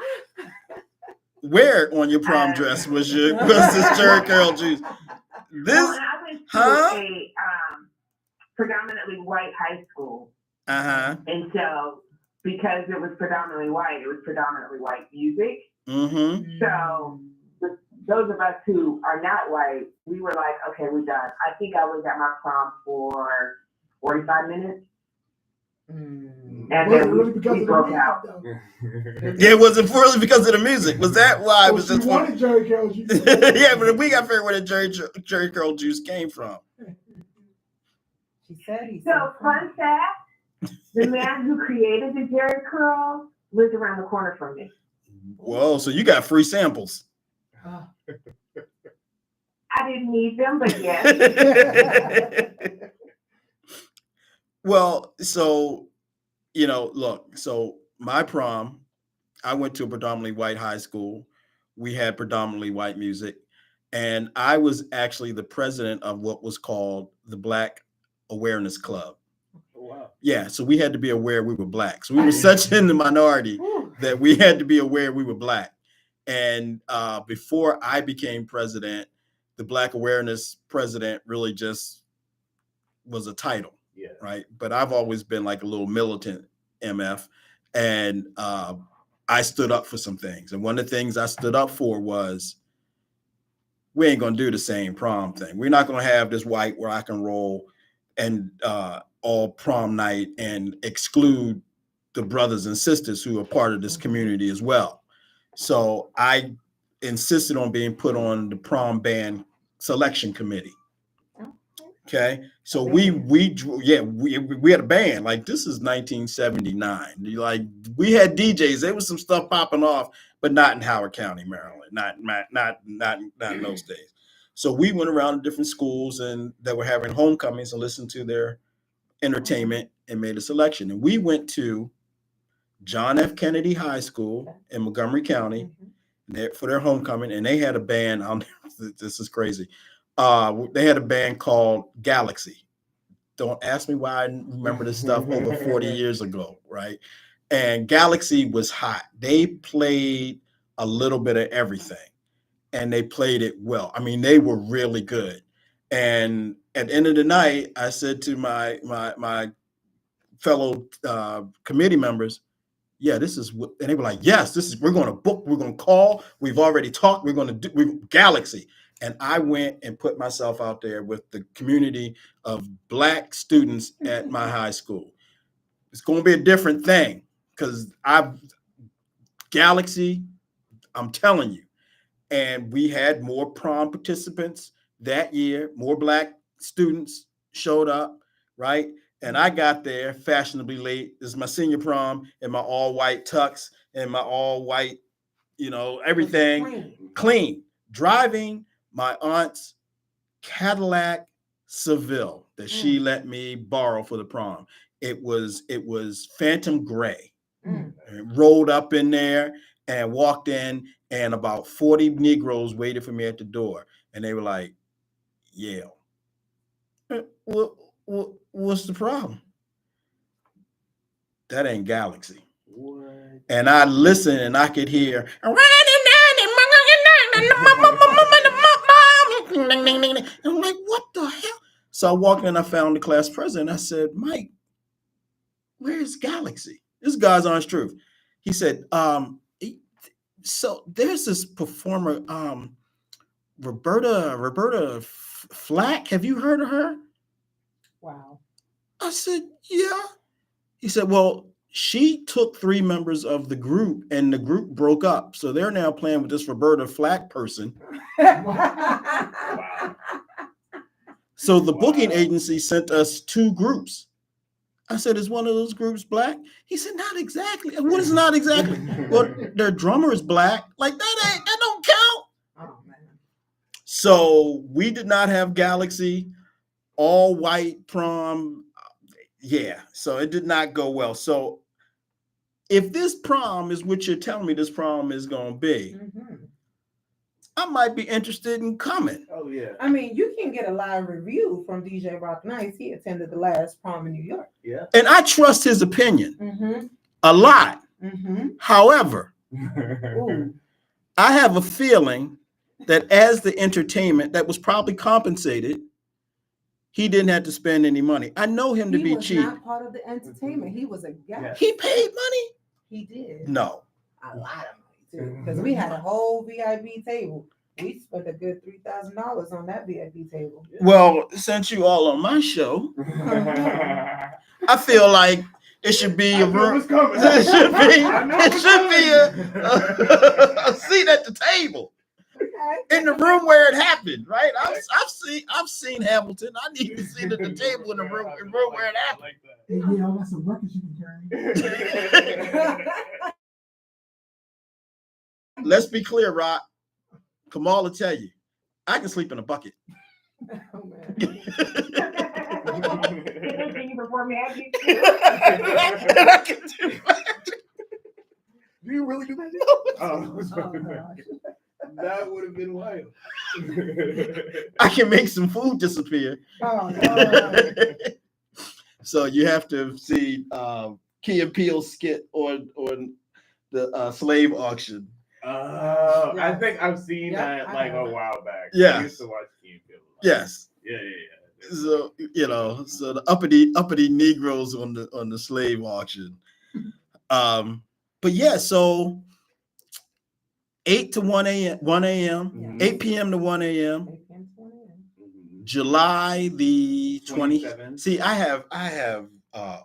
Where on your prom dress was this Jerry curl juice? I went to a predominantly white high school. And so because it was predominantly white music. Mm-hmm. So those of us who are not white, we were like, okay, we're done. I think I was at my prom for 45 minutes. And then we broke out. Yeah, it wasn't really because of the music. Was that why it was just wanted Jerry curl juice? Yeah, but we got to figure where the Jerry curl juice came from. She said so fun fact, the man who created the Jerry curl lives around the corner from me. Whoa, so you got free samples. I didn't need them, but yes. Well, so, look, so my prom, I went to a predominantly white high school. We had predominantly white music. And I was actually the president of what was called the Black Awareness Club. Wow. Yeah, so we had to be aware we were Black. So we were such in the minority that we had to be aware we were Black. And before I became president, the Black Awareness president really just was a title. Yeah. Right. But I've always been like a little militant MF. And I stood up for some things. And one of the things I stood up for was we ain't going to do the same prom thing. We're not going to have this white rock and roll and all prom night and exclude the brothers and sisters who are part of this community as well. So I insisted on being put on the prom band selection committee. Okay, so we had a band. Like, this is 1979. Like, we had DJs. There was some stuff popping off, but not in Howard County, Maryland. Not in those days. So we went around to different schools and that were having homecomings and listened to their entertainment and made a selection. And we went to John F. Kennedy High School in Montgomery County for their homecoming, and they had a band. This is crazy. They had a band called Galaxy. Don't ask me why I remember this stuff over 40 years ago, right? And Galaxy was hot. They played a little bit of everything, and they played it well. I mean, they were really good. And at the end of the night, I said to my fellow committee members, yeah, this is what, and they were like, yes, we're going to book, we're going to call, we've already talked, we're going to do Galaxy. And I went and put myself out there with the community of Black students at my high school. It's going to be a different thing because Galaxy, I'm telling you. And we had more prom participants that year, more Black students showed up, right? And I got there fashionably late. This is my senior prom in my all white tux and my all white, everything clean. Driving my aunt's Cadillac Seville that she let me borrow for the prom. It was phantom gray. Rolled up in there and walked in, and about 40 Negroes waited for me at the door, and they were like, "Yeah, what's the problem? That ain't Galaxy." What? And I listened, and I could hear. I'm like, what the hell? So I walked in, I found the class president. I said, "Mike, where's Galaxy?" This guy's honest truth. He said, so there's this performer, Roberta Flack. Have you heard of her? Wow. I said, yeah. He said, well, she took 3 members of the group and the group broke up. So they're now playing with this Roberta Flack person. Wow. So the booking agency sent us 2 groups. I said, is one of those groups black? He said, not exactly. What is not exactly? Well, their drummer is black. Like that don't count. Oh, man. So we did not have Galaxy, all white prom. Yeah, so it did not go well. So if this prom is what you're telling me this prom is going to be, I might be interested in coming. Oh, yeah. I mean, you can get a live review from DJ Rock Nice. He attended the last prom in New York. Yeah. And I trust his opinion a lot. However, I have a feeling that as the entertainment that was probably compensated, he didn't have to spend any money. I know him to be cheap. He was not part of the entertainment. He was a guest. He paid money? He did. No. A lot of money, too. Because we had a whole VIP table. We spent a good $3,000 on that VIP table. Well, since you all on my show, I feel like it should be a room. It should be a seat at the table. In the room where it happened, right? I've seen Hamilton. I need to sit at the table in the room where it happened. Yeah, I got some records you can carry. Let's be clear, Rock. Kamal will tell you, I can sleep in a bucket. Oh, man. Can you perform magic? I can do magic. Do you really do that? Oh, that would have been wild. I can make some food disappear. Oh, no. So you have to see Key and Peele's skit on the slave auction. I think I've seen that like a while back. Yeah. I used to watch Key and Peele. Yes. Yeah. So so the uppity Negroes on the slave auction. But yeah, so 8 to 1 a.m., 8 p.m. to 1 a.m. July the 20th. See, I have a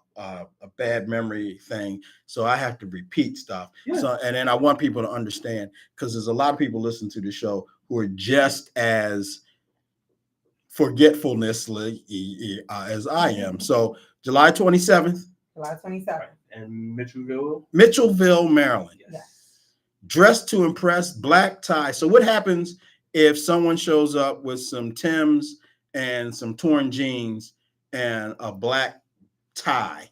bad memory thing, so I have to repeat stuff. Yeah. So, and then I want people to understand, because there's a lot of people listening to the show who are just as forgetfulness as I am. So July 27th. July 27th. And Mitchellville, Maryland. Yes. Dressed to impress, black tie. So what happens if someone shows up with some Timbs and some torn jeans and a black tie?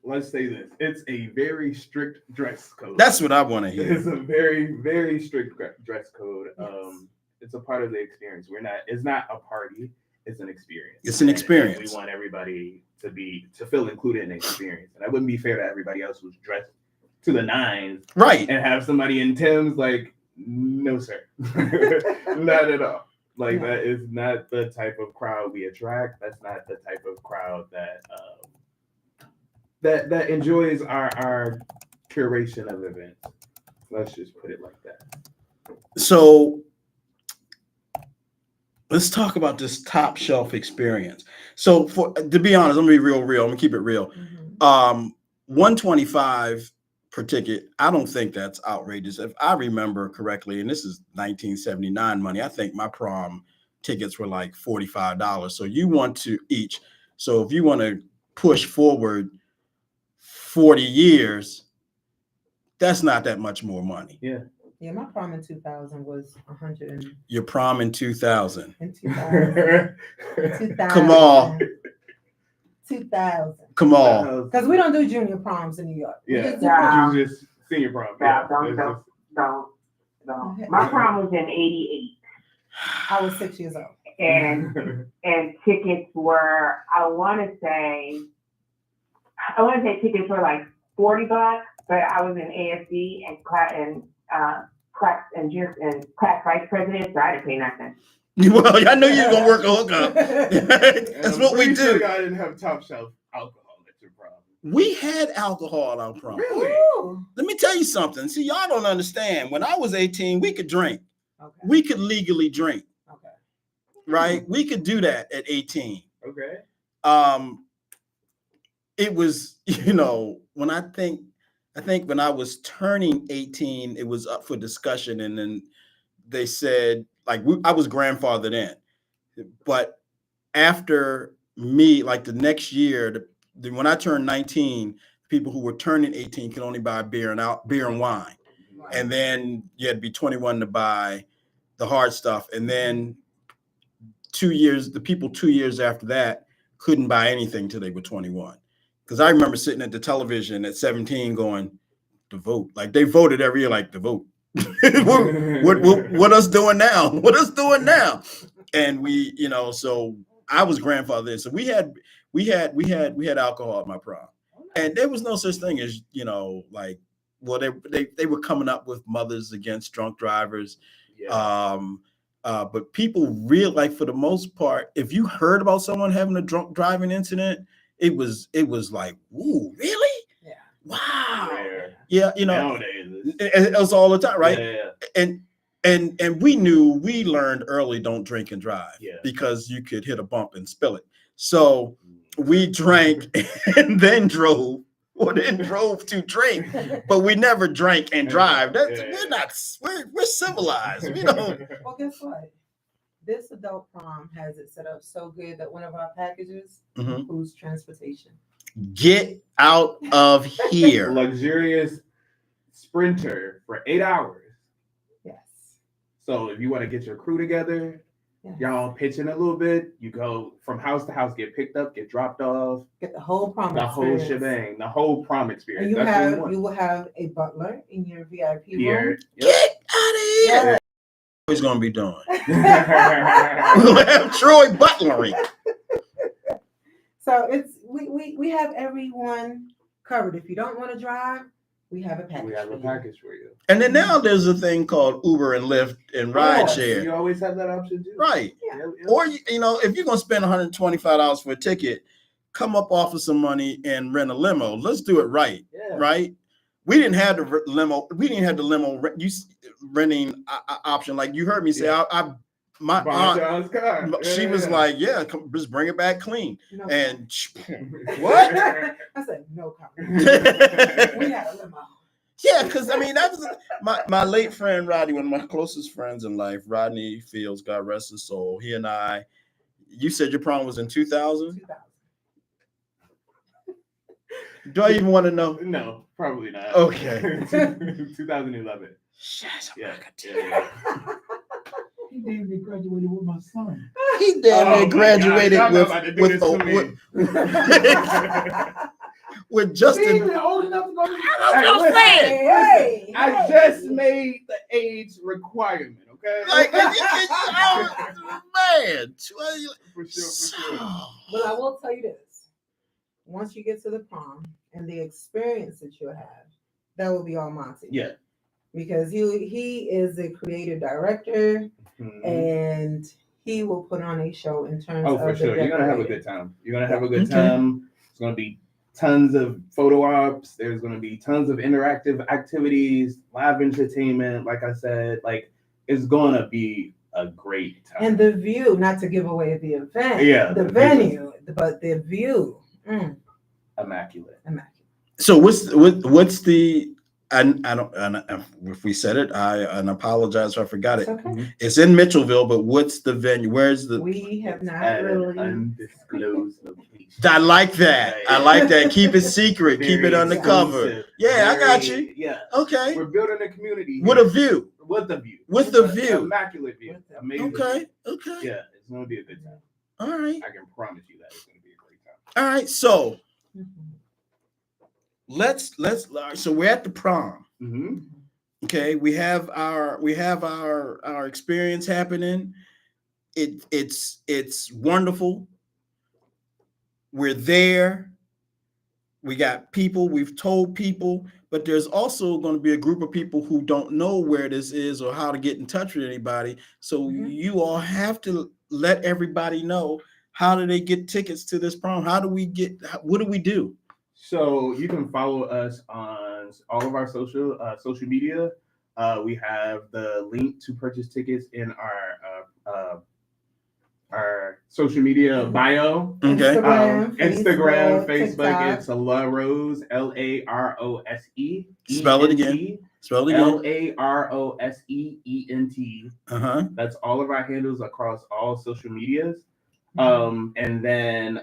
Let's say this. It's a very strict dress code. That's what I want to hear. It's a very, very strict dress code. Yes. It's a part of the experience. It's not a party. It's an experience. It's an experience. And we want everybody to feel included in the experience. And that wouldn't be fair to everybody else who's dressed to the nines. Right. And have somebody in Tim's like, no, sir. Not at all. Like, that is not the type of crowd we attract. That's not the type of crowd that enjoys our curation of events. Let's just put it like that. So let's talk about this top shelf experience. So to be honest, I'm gonna be real. I'm gonna keep it real. $125 per ticket. I don't think that's outrageous. If I remember correctly, and this is 1979 money, I think my prom tickets were like $45. So you want to each. So if you want to push forward 40 years, that's not that much more money. Yeah. Yeah, my prom in 2000 was 100. Your prom in 2000. In 2000. 2000. Come on. 2000. Come on. Because we don't do junior proms in New York. Yeah. Yeah. You just senior prom. Yeah, Yeah. don't. My prom was in '88. I was 6 years old. And tickets were, I want to say tickets were like $40, but I was in ASD and class vice president, so I didn't pay nothing. Well, I know you were gonna work a hookup. That's what we do. I didn't have top shelf alcohol at your prom. We had alcohol at our prom. Really? Ooh. Let me tell you something. See, y'all don't understand. When I was 18, we could drink. Okay. We could legally drink. Okay. Right? We could do that at 18. Okay. It was, you know, when I think when I was turning 18, it was up for discussion, and then they said, like, I was grandfathered in, but after me, like the next year, when I turned 19, people who were turning 18 could only buy beer and wine, and then you had to be 21 to buy the hard stuff, and then 2 years, the people 2 years after that couldn't buy anything till they were 21. Because I remember sitting at the television at 17 going, to vote. Like, they voted every year, like, to vote. what us doing now? What us doing now? And we, you know, so I was grandfathered. So we had alcohol at my prom. And there was no such thing as, you know, like, well, they were coming up with Mothers Against Drunk Drivers. Yeah. But people really, like, for the most part, if you heard about someone having a drunk driving incident, it was like, ooh, really? Yeah. Wow. Rare. Yeah, you know, Nowadays, it was all the time, right? Yeah. And we learned early, don't drink and drive, because you could hit a bump and spill it. So we drank and then drove, or then drove to drink, but we never drank and drive. We're civilized. We don't. Well, guess what? This adult prom has it set up so good that one of our packages includes transportation. Get out of here. Luxurious Sprinter for 8 hours. Yes. So if you want to get your crew together, y'all pitch in a little bit. You go from house to house, get picked up, get dropped off. Get the whole prom The experience. whole shebang, the whole prom experience. And you will have a butler in your VIP room. Get out of here. He's gonna be doing. We're gonna have Troy butlering. So we have everyone covered. If you don't want to drive, we have a package. We have a package for you. And then now there's a thing called Uber and Lyft and rideshare. You always have that option too. Right. Yeah. Or, you know, if you're going to spend $125 for a ticket, come up off of some money and rent a limo. Let's do it right. Yeah. Right. We didn't have the limo. We didn't have the limo renting option. Like you heard me say, my aunt, car. She was like, yeah, come, just bring it back clean. No and what? I said, no comment. We had a limo. Yeah, because I mean, that was my late friend Rodney, one of my closest friends in life, Rodney Fields, God rest his soul. He and I, you said your prom was in 2000? 2000. Do I even want to know? No, probably not. Okay. 2011. Shut yeah. He damn near graduated with my son. He damn near graduated with Justin. Old enough to go to I just made the age requirement, okay? Like, man. For sure. But I will tell you this. Once you get to the prom and the experience that you'll have, that will be all Monty. Yeah. Because he is the creative director, and he will put on a show in terms of for sure. You're gonna have a good time. You're gonna have a good time. It's gonna be tons of photo ops. There's gonna be tons of interactive activities, live entertainment. Like I said, like it's gonna be a great time. And the view, not to give away the event, the venue, but the view, immaculate. So what's the I don't. If we said it, I apologize if I forgot it. It's okay. It's in Mitchellville, but what's the venue? Where's the? We have not At really. an undisclosed location. I like that. I like that. Keep it secret. Keep it Very undercover. exclusive. Yeah, I got Very- you. Yeah. Okay. We're building a community With here. a view. With the view. With the view. Immaculate view. Amazing. Okay. Okay. Yeah, it's gonna be a good time. All right. I can promise you that it's gonna be a great time. All right. So Mhm. let's so we're at the prom. Mm-hmm. Okay, we have our experience happening. It's wonderful. We're there. We got people, we've told people, but there's also going to be a group of people who don't know where this is or how to get in touch with anybody. So you all have to let everybody know, how do they get tickets to this prom? What do we do? So you can follow us on all of our social media. We have the link to purchase tickets in our social media bio. Okay. Instagram, Facebook. TikTok. It's La Rose, LAROSE. Spell it again. Spell it again. LAROSEENT. Uh-huh. That's all of our handles across all social medias. And then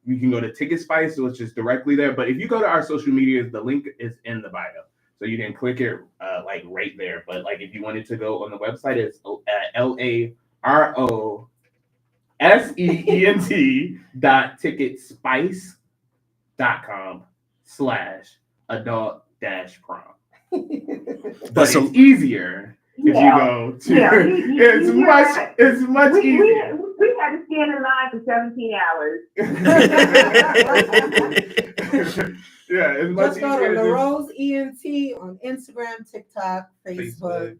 you can go to Ticket Spice, which is directly there. But if you go to our social medias, the link is in the bio. So you can click it like right there. But like if you wanted to go on the website, it's LAROSEENT.ticketspice.com/adult-prom. But it's easier if you go to. It's much easier. We had to stand in line for 17 hours. Yeah, it's much Just go easier. to La Rose ENT on Instagram, TikTok, Facebook.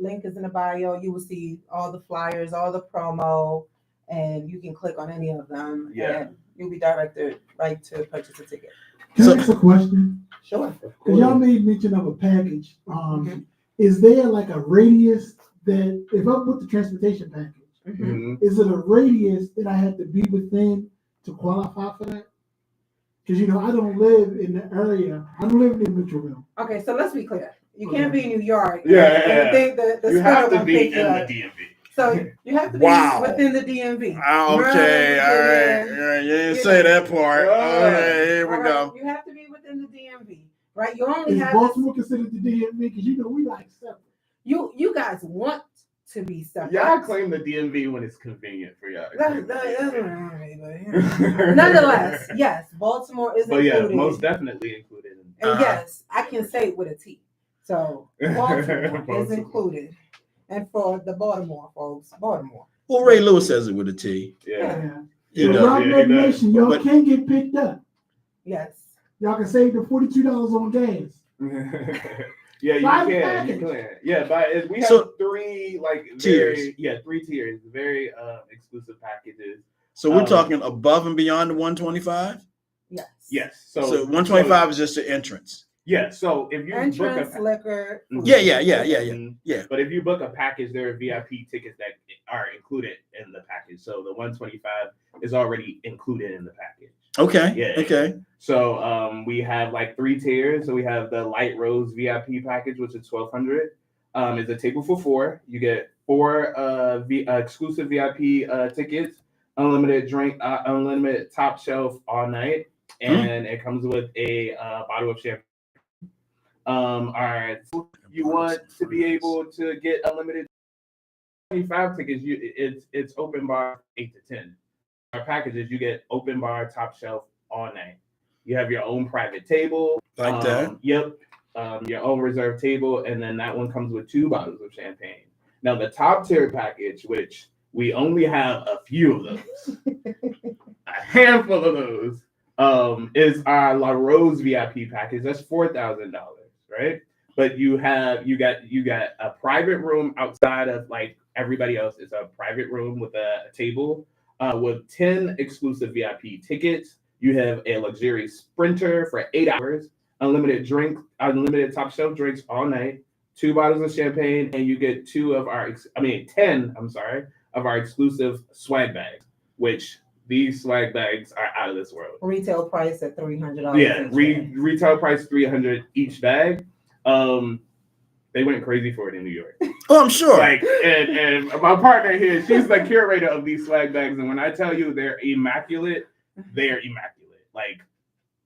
Link is in the bio. You will see all the flyers, all the promo, and you can click on any of them. Yeah. And you'll be directed right to purchase a ticket. Can I ask a question? Sure. Because y'all made mention of a package. Is there like a radius that, if I put the transportation package, is it a radius that I have to be within to qualify for that? Because, I don't live in the area. I don't live in Mitchellville. Okay, so let's be clear. You can't be in New York. Yeah. Think the You have to be in the DMV. So you have to be within the DMV. Okay, all right. You didn't say that part. Okay, here we go. You have to be within the DMV, right? You only Is have Baltimore considered the DMV? Because we like separate. You guys want to be separate. Y'all claim the DMV when it's convenient for y'all. Nonetheless, yes, Baltimore is included. But yeah, most definitely included. And yes, I can say it with a T. So Baltimore is included. And for the Baltimore folks, Baltimore. Well, Ray Lewis says it with a T. Yeah. Rock Nation, y'all can get picked up. Yes. Y'all can save the $42 on gas. Yeah, you can. Yeah, but we have three tiers. Three tiers, very exclusive packages. So we're talking above and beyond the 125? Yes. So 125 is just the entrance. Yeah. So if you entrance, book a liquor. Yeah. But if you book a package, there are VIP tickets that are included in the package. So the 125 is already included in the package. Okay. Yeah. Okay. So we have like three tiers. So we have the Light Rose VIP package, which is $1,200. It's a table for four. You get four exclusive VIP tickets, unlimited drink, unlimited top shelf all night, and it comes with a bottle of champagne. All right. You want to be able to get unlimited 25 tickets? It's open bar 8 to 10. Our packages, you get open bar, top shelf all night. You have your own private table. Like that? Yep. Your own reserved table, and then that one comes with 2 bottles of champagne. Now the top tier package, which we only have a few of those, a handful of those, is our La Rose VIP package. That's $4,000, right? But you got a private room outside of like everybody else. It's a private room with a table with 10 exclusive VIP tickets. You have a luxury sprinter for 8 hours, unlimited top shelf drinks all night, 2 bottles of champagne, and you get 10 of our exclusive swag bags, which these swag bags are out of this world. Retail price at $300. Yeah, retail price $300 each bag. They went crazy for it in New York. Oh, I'm sure. Like, and my partner here, she's the curator of these swag bags, and when I tell you they're immaculate, they are immaculate. Like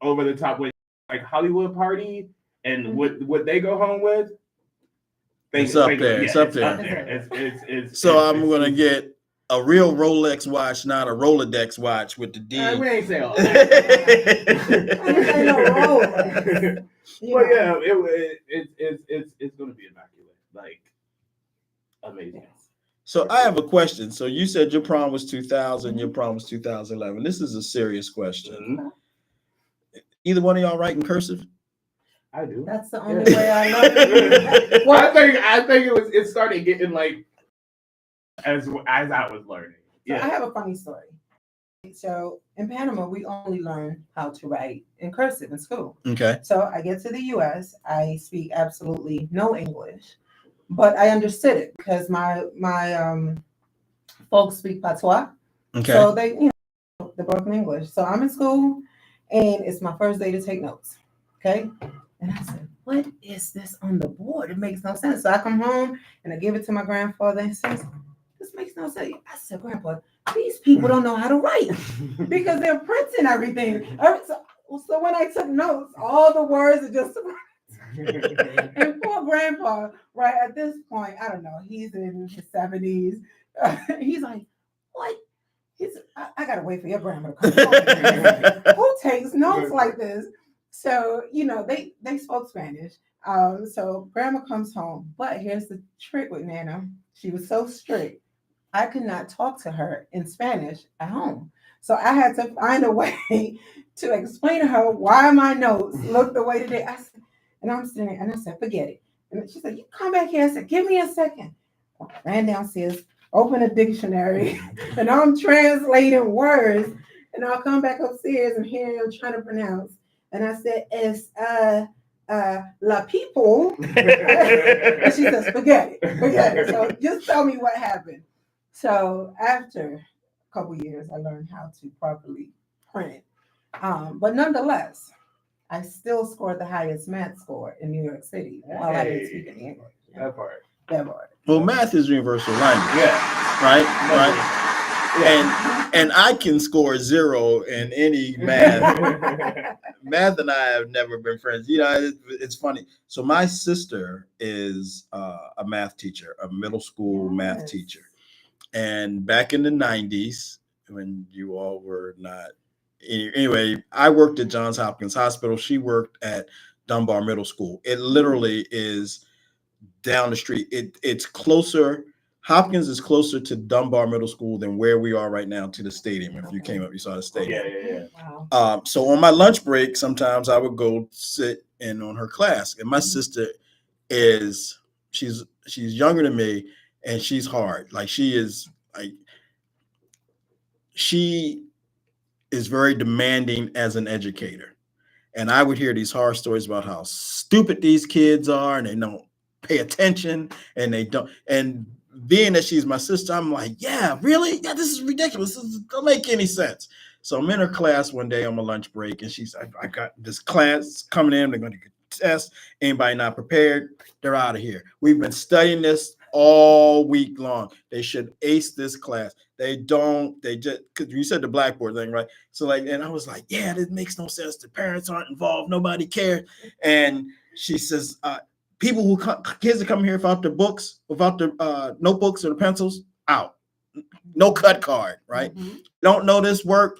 over the top with like Hollywood Party and what they go home with. It's up there. Yeah, it's up there. I'm gonna get a real Rolex watch, not a Rolodex watch with the D. We ain't say all I ain't say no Rolex. Well, yeah, it's going to be immaculate, like amazing. So I have a question. So you said your prom was 2000, your prom was 2011. This is a serious question. Mm-hmm. Either one of y'all write in cursive? I do. That's the only way I learned. Well, I think it started getting like as I was learning. So I have a funny story. So in Panama, we only learn how to write in cursive in school. Okay. So I get to the U.S. I speak absolutely no English, but I understood it because my folks speak patois. Okay. So they, the broken English. So I'm in school, and it's my first day to take notes. Okay. And I said, "What is this on the board? It makes no sense." So I come home and I give it to my grandfather and says, "This makes no sense." I said, "Grandpa, these people don't know how to write because they're printing everything." So when I took notes, all the words are just and poor grandpa, right at this point, I don't know, he's in his 70s. He's like, "What? I gotta wait for your grandma to come home." Who takes notes like this? So, they spoke Spanish. So grandma comes home. But here's the trick with Nana. She was so strict. I could not talk to her in Spanish at home. So I had to find a way to explain to her why my notes look the way that they. And I'm sitting there, and I said, "Forget it." And she said, "You come back here." I said, "Give me a second." I ran downstairs, opened a dictionary, and I'm translating words. And I'll come back upstairs and here I'm trying to pronounce. And I said, "Es la people." And she says, "Forget it. So just tell me what happened." So after a couple years, I learned how to properly print. But nonetheless, I still scored the highest math score in New York City while I didn't speak any English. That part. Well, math is universal language. Yeah. Right. And I can score 0 in any math. Math and I have never been friends. It's funny. So my sister is a math teacher, a middle school math teacher. And back in the 90s, when you all were not, anyway, I worked at Johns Hopkins Hospital. She worked at Dunbar Middle School. It literally is down the street. It's closer. Hopkins is closer to Dunbar Middle School than where we are right now to the stadium. If you came up, you saw the stadium. Yeah. Wow. So on my lunch break, sometimes I would go sit in on her class. And my sister she's younger than me, and she's hard. Like she is very demanding as an educator. And I would hear these horror stories about how stupid these kids are, and they don't pay attention, and they don't. And being that she's my sister, I'm like, "Yeah, really? Yeah, this is ridiculous. This don't make any sense." So I'm in her class one day on my lunch break, and she's like, "I got this class coming in. They're going to get a test. Anybody not prepared, they're out of here. We've been studying this all week long. They should ace this class. They don't. They just, because you said the blackboard thing, right? So and I was like, "Yeah, this makes no sense. The parents aren't involved. Nobody cares." And she says, kids that come here without the books, without the notebooks or the pencils, out. No cut card, right? Mm-hmm. Don't know this work.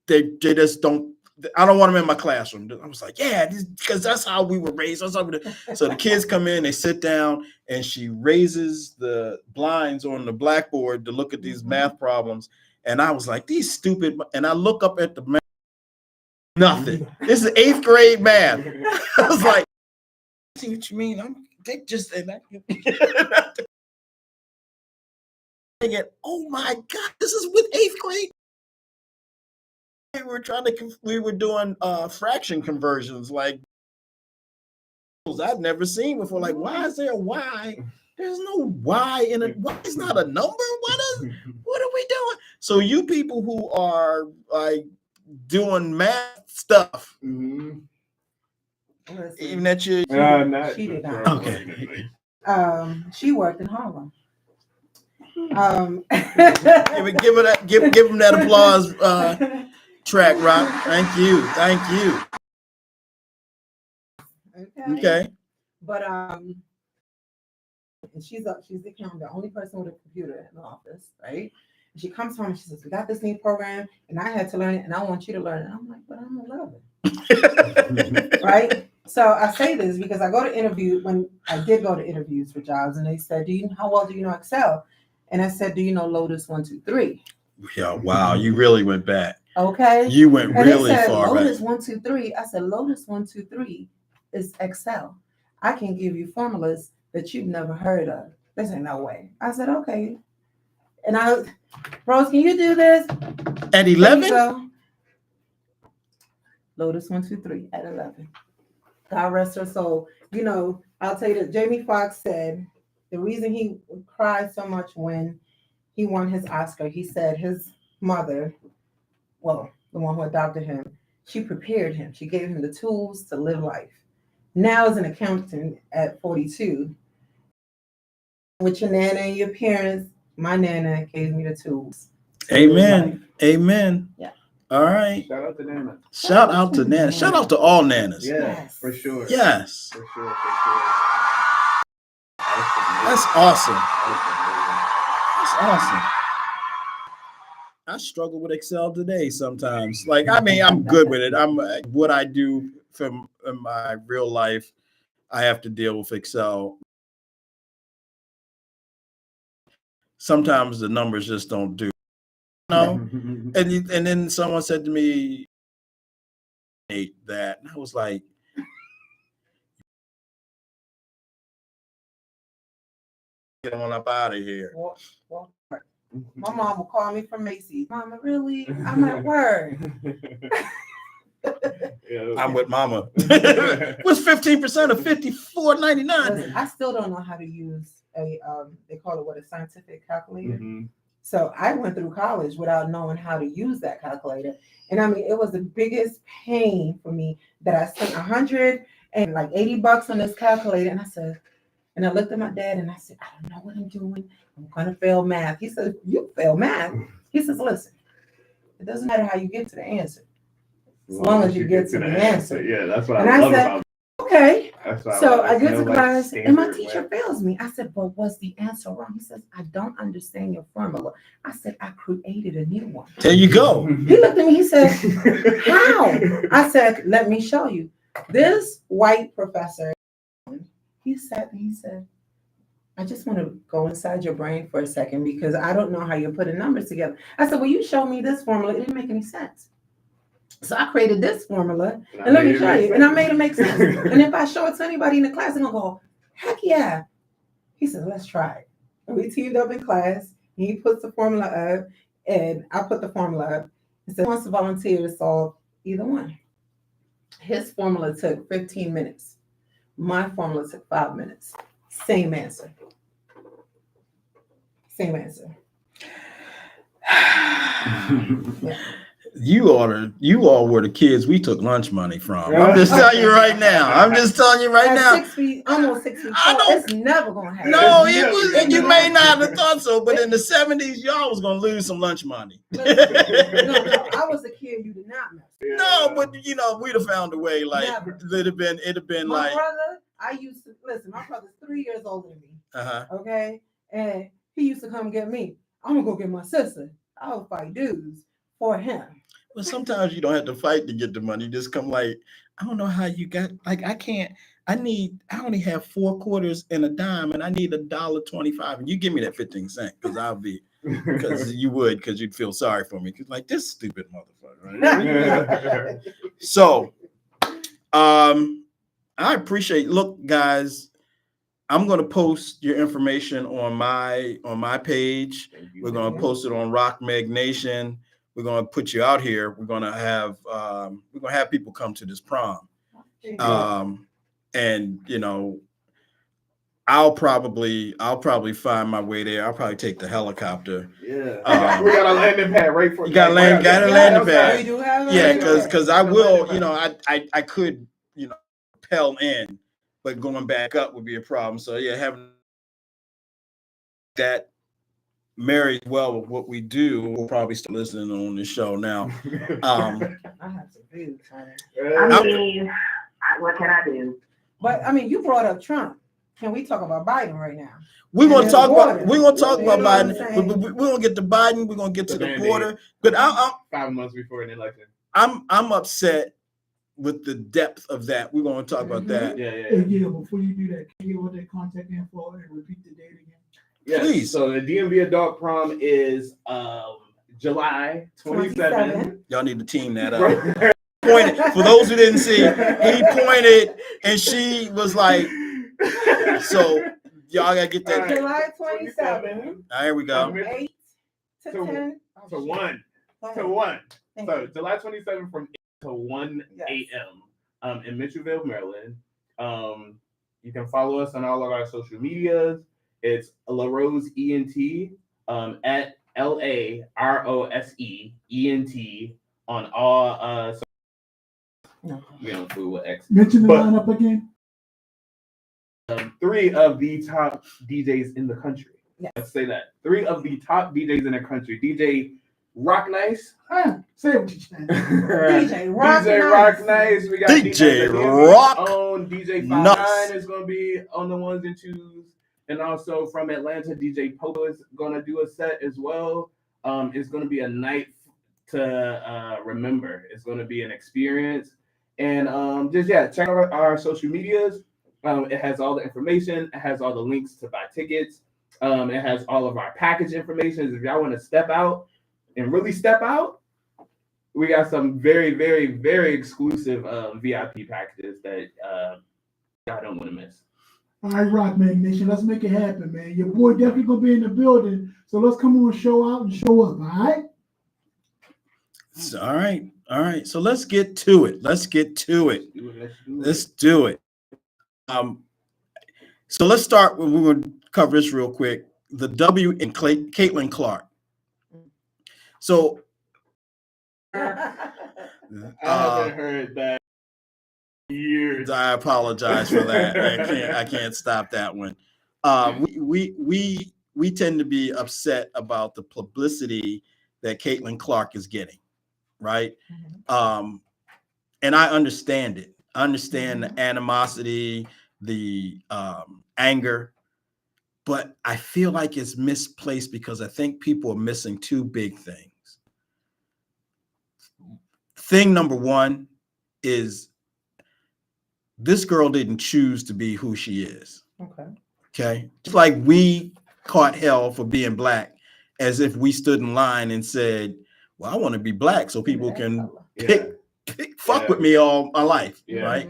They just don't. I don't want them in my classroom. I was like, "Yeah, because that's how we were raised." So the kids come in, they sit down, and she raises the blinds on the blackboard to look at these math problems. And I was like, "These stupid." And I look up at the math. Nothing. This is 8th grade math. I was like, "I see what you mean." They just thinking, "Oh my God, this is with 8th grade." We were doing fraction conversions like I've never seen before. Like, why is there a Y? There's no Y in it. Y is not a number. What are we doing? So you people who are like doing math stuff, Mhm. Listen, even that you Not She did not. okay. She worked in Harlem. Give them that applause track, Rock. Thank you. Okay. But and she's the accountant, the only person with a computer in the office, right? And she comes home and she says, "We got this new program, and I had to learn it, and I want you to learn it." And I'm like, "But I don't love it." Right? So I say this because I did go to interviews for jobs, and they said, how well do you know Excel? And I said, "Do you know Lotus 1, 2, 3?" Yeah, wow, you really went back. Okay. You went And really they said, far Lotus back. 1, 2, 3. I said, Lotus 1, 2, 3 is Excel. I can give you formulas that you've never heard of. They said, "No way." I said, "Okay." And Rose, can you do this? At 11? Lotus 1, 2, 3 at 11. God rest her soul. I'll tell you that Jamie Foxx said the reason he cried so much when he won his Oscar, he said his mother, well, the one who adopted him, she prepared him. She gave him the tools to live life. Now, as an accountant at 42, with your nana and your parents, my nana gave me the tools. Amen. Amen. Yeah. All right. Shout out to Nana. Shout out to Nana. Shout out to all nanas. Yeah, Yes. for sure. Yes. For sure. That's awesome. That's awesome. I struggle with Excel today sometimes. Like, I mean, I'm good with it. What I do in my real life, I have to deal with Excel. Sometimes the numbers just don't do. And then someone said to me that, and I was like, "Get on up out of here." Well, my mom will call me from Macy's. "Mama, really? I'm at work." I'm with Mama. What's 15% of $54.99? I still don't know how to use they call it a scientific calculator. Mm-hmm. So I went through college without knowing how to use that calculator. And I mean, it was the biggest pain for me that I spent $180 on this calculator. And I looked at my dad and I said, "I don't know what I'm doing. I'm going to fail math." He said, "You fail math?" He says, "Listen, it doesn't matter how you get to the answer. As long as you get to the answer." Yeah, that's what I love about it. Okay. So I get to class and my teacher fails me. I said, "But was the answer wrong?" He says, "I don't understand your formula." I said, "I created a new one." There you go. He looked at me, he said, "How?" I said, "Let me show you." This white professor, he sat and he said, "I just want to go inside your brain for a second because I don't know how you're putting numbers together." I said, "Well, you show me this formula. It didn't make any sense." So I created this formula and let me show you. And I made it make sense. And if I show it to anybody in the class, they're going to go, "Heck yeah." He said, "Let's try it." And we teamed up in class. He puts the formula up and I put the formula up. He said, "Who wants to volunteer to solve either one?" His formula took 15 minutes. My formula took 5 minutes. Same answer. Same answer. Yeah. You all were the kids we took lunch money from. I'm just telling you right now. Almost 6 feet. It's never gonna happen. No, it was. You may not have thought so, but in the 70s, y'all was gonna lose some lunch money. No, I was a kid you did not know. No, but we'd have found a way. Like it'd have been my like. brother, I used to listen. My brother's 3 years older than me. Okay, and he used to come get me. I'm gonna go get my sister. I would fight dudes for him. Well, sometimes you don't have to fight to get the money. Just come like, "I don't know how you got, like, I only have 4 quarters and a dime and I need $1.25. And you give me that 15 cents because you'd feel sorry for me. Cause like this stupid motherfucker, right? So, I appreciate, look, guys, I'm going to post your information on my page. We're going to post it on Rock Meg Nation. We're going to put you out here. We're going to have people come to this prom. And I'll probably find my way there. I'll probably take the helicopter. Yeah. We got a landing pad right for you. Got a landing pad. We do have a Yeah, landing pad. because I will, I could, rappel in, but going back up would be a problem. So yeah, having that marries well with what we do. We'll probably start listening on the show now. I have to views, honey. I mean, what can I do? But I mean, you brought up Trump. Can we talk about Biden right now? We're gonna talk about Biden. saying? We're gonna get to Biden. We're gonna get to the border. But I'm 5 months before an election. I'm upset with the depth of that. We're gonna talk about that. Yeah, before you do that, can you give that contact info and repeat the date again? Yes. Please. So the DMV adult prom is July 27th. Y'all need to team that up. Pointed, for those who didn't see, he pointed and she was like, so y'all gotta get that. July 27th. All right, here we go. 8 to 10. To 1. To 1. So July 27th from 8 to 1 a.m. In Mitchellville, Maryland. You can follow us on all of our social medias. It's LaRose ENT at LaRose ENT on all we don't fool with X. Mention the lineup again. 3 of the top DJs in the country. Yes. Let's say that. 3 of the top DJs in the country. DJ Rock Nice. Say what you saying. DJ Rock Nice. We got DJ Rock. On DJ 59 is going to be on the ones and twos. And also from Atlanta, DJ Popo is going to do a set as well. It's going to be a night to remember. It's going to be an experience. And check out our social medias. It has all the information. It has all the links to buy tickets. It has all of our package information. If y'all want to step out and really step out, we got some very, very, very exclusive VIP packages that y'all don't want to miss. All right, Rockman Nation, let's make it happen, man. Your boy definitely gonna be in the building, so let's come on, show out and show up. All right. All right. So let's get to it. Let's do it. So let's start. We're going to cover this real quick. The W in Caitlin Clark. So I haven't heard that in years. I apologize for that. I can't stop that one. We tend to be upset about the publicity that Caitlin Clark is getting, right? And I understand it. I understand the animosity, the anger, but I feel like it's misplaced because I think people are missing 2 big things. Thing number 1 is this girl didn't choose to be who she is. Okay. Just like we caught hell for being black, as if we stood in line and said, well, I want to be black so people can fuck with me all my life. Right.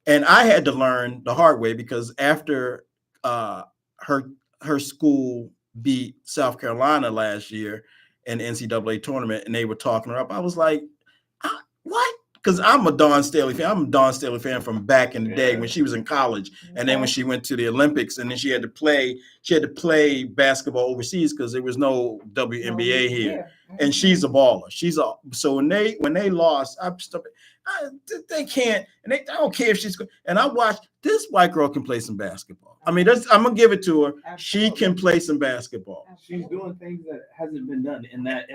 And I had to learn the hard way because after her school beat South Carolina last year in the NCAA tournament and they were talking her up, I was like, what? Because I'm a Dawn Staley fan. I'm a Dawn Staley fan from back in the day when she was in college, and then when she went to the Olympics, and then she had to play basketball overseas because there was no WNBA here. And she's a baller. So when they lost, they can't, and I don't care if she's. And I watched this white girl can play some basketball. I mean, I'm gonna give it to her. Absolutely. She can play some basketball. She's doing things that hasn't been done in that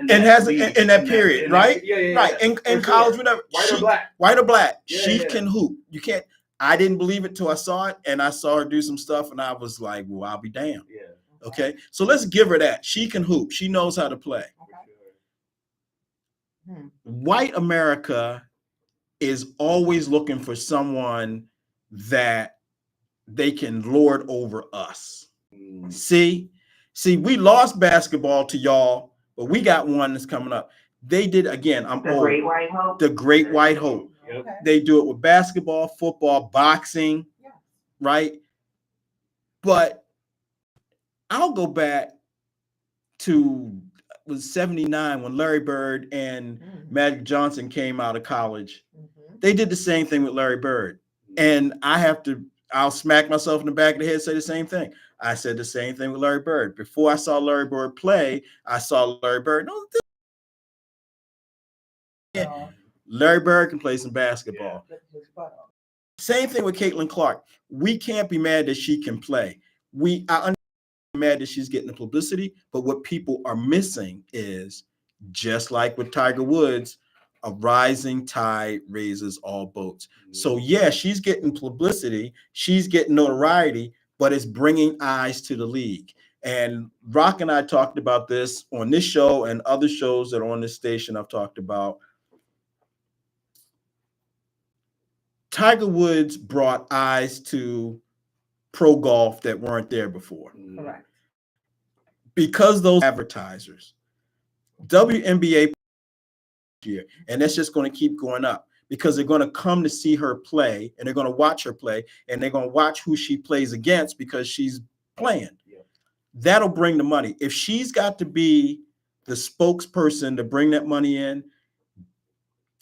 period, right? Right. In college, whatever. White or black. She can hoop. You can't. I didn't believe it till I saw it, and I saw her do some stuff, and I was like, well, I'll be damned. Yeah. Okay. So let's give her that. She can hoop. She knows how to play. Okay. White America is always looking for someone that they can lord over us. See, we lost basketball to y'all, but we got one that's coming up. They did again. Great White Hope. The Great White Hope. Yep. They do it with basketball, football, boxing, right? But I'll go back to was 79 when Larry Bird and Magic Johnson came out of college. They did the same thing with Larry Bird. And I have to I'll smack myself in the back of the head, say the same thing. I said the same thing with Larry Bird. Before I saw Larry Bird play, I saw Larry Bird. No, Larry Bird can play some basketball. Same thing with Caitlin Clark. We can't be mad that she can play. I understand mad that she's getting the publicity, but what people are missing is, just like with Tiger Woods, a rising tide raises all boats. So yeah, she's getting publicity, she's getting notoriety, but it's bringing eyes to the league. And Rock and I talked about this on this show and other shows that are on this station. I've talked about Tiger Woods brought eyes to pro golf that weren't there before. Correct. Because those advertisers, WNBA year, and that's just going to keep going up because they're going to come to see her play, and they're going to watch her play, and they're going to watch who she plays against because she's playing. Yeah. That'll bring the money. If she's got to be the spokesperson to bring that money in,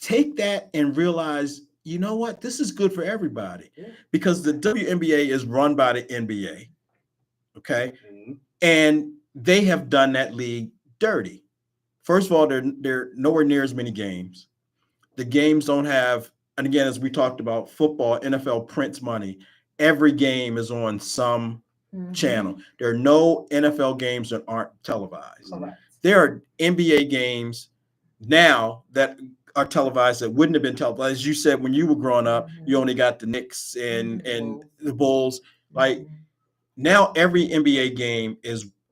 take that and realize, you know what, this is good for everybody. Yeah. Because the WNBA is run by the NBA, okay? Mm-hmm. And they have done that league dirty. First of all, they're nowhere near as many games. The games don't have, and again, as we talked about, football, NFL prints money. Every game is on some channel. There are no NFL games that aren't televised. Correct. There are NBA games now that are televised that wouldn't have been televised. As you said, when you were growing up, you only got the Knicks and the Bulls. Like now, every NBA game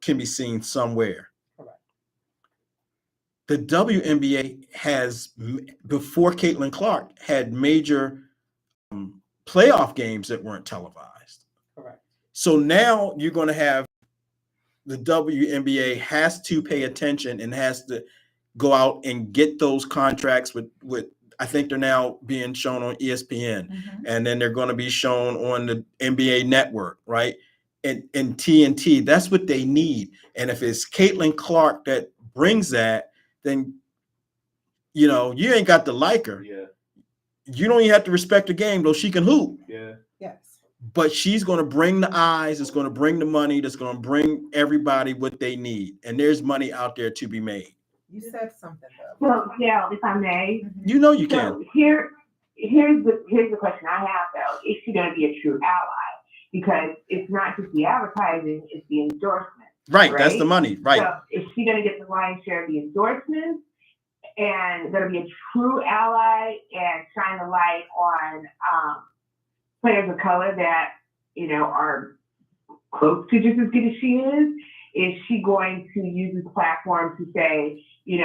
can be seen somewhere. The WNBA has, before Caitlin Clark, had major playoff games that weren't televised. Correct. So now you're going to have the WNBA has to pay attention and has to go out and get those contracts with I think they're now being shown on ESPN, and then they're going to be shown on the NBA network, right? And TNT. That's what they need. And if it's Caitlin Clark that brings that, then you ain't got to like her. Yeah. You don't even have to respect the game, though she can hoop. Yeah. Yes. But she's going to bring the eyes, it's going to bring the money, that's going to bring everybody what they need. And there's money out there to be made. You said something though. Well, yeah, if I may. You can. Here's the question I have though. Is she going to be a true ally? Because it's not just the advertising, it's the endorsement. Right, that's the money. Right. So is she going to get the lion's share of the endorsements and going to be a true ally and shine a light on players of color that, are close to just as good as she is? Is she going to use this platform to say, you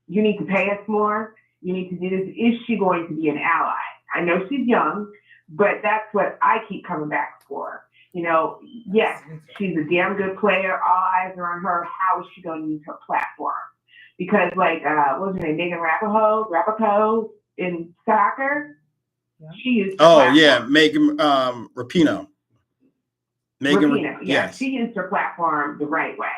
need to pay us more, you need to do this? Is she going to be an ally? I know she's young, but that's what I keep coming back for. Yes, she's a damn good player. All eyes are on her. How is she going to use her platform? Because what was her name? Megan Rapinoe in soccer. Yeah. She used. Megan Rapinoe. Rapinoe. Yes, she used her platform the right way.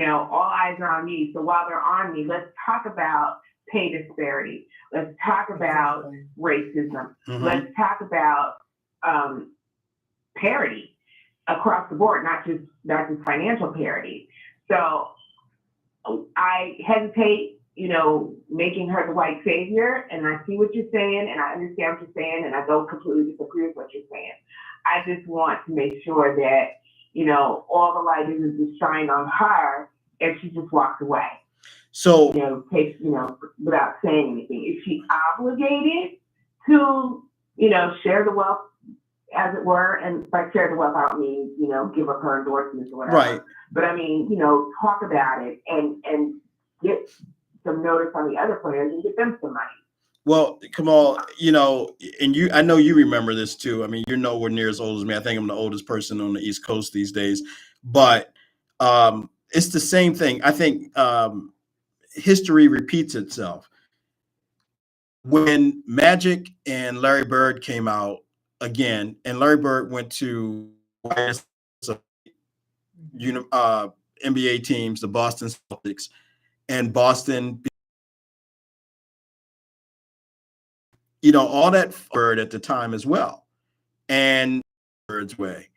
All eyes are on me. So while they're on me, let's talk about pay disparity. Let's talk about racism. Let's talk about parity across the board, not just financial parity. So I hesitate, making her the white savior. And I see what you're saying, and I understand what you're saying, and I don't completely disagree with what you're saying. I just want to make sure that, all the light is shine on her, and she just walks away. So, without saying anything. Is she obligated to, share the wealth, as it were? And by share the wealth, I don't mean, give up her endorsements or whatever. Right. But I mean, talk about it and get some notice on the other players and get them some money. Well, Kamal, and I know you remember this too. I mean, you're nowhere near as old as me. I think I'm the oldest person on the East Coast these days. But it's the same thing. I think history repeats itself. When Magic and Larry Bird came out again, and Larry Bird went to NBA teams, the Boston Celtics, and Boston, all that Bird at the time as well. and Bird's way.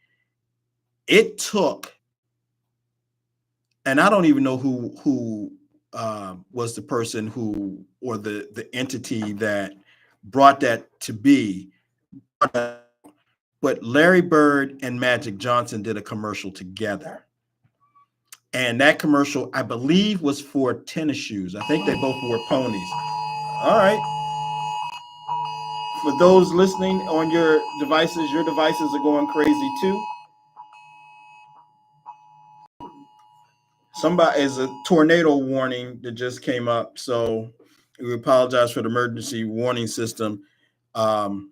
It took, and I don't even know who was the person who, or the entity that brought that to be, but Larry Bird and Magic Johnson did a commercial together. And that commercial, I believe, was for tennis shoes. I think they both wore ponies. All right. For those listening on your devices are going crazy too. Somebody is a tornado warning that just came up. So we apologize for the emergency warning system. And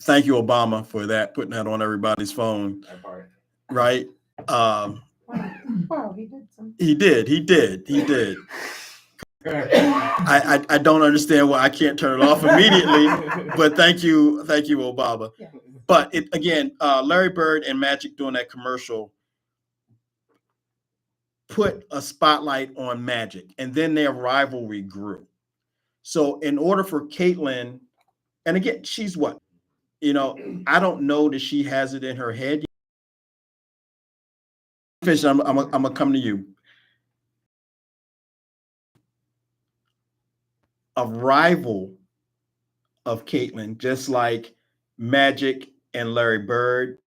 thank you, Obama, for that, putting that on everybody's phone. That part. Right. Wow, he did something. He did. I don't understand why I can't turn it off immediately, but thank you, Obama. Yeah. But again, Larry Bird and Magic doing that commercial put a spotlight on Magic, and then their rivalry grew. So in order for Caitlyn, and again, she's what? I don't know that she has it in her head. Fish, I'm gonna come to you. A rival of Caitlyn, just like Magic and Larry Bird,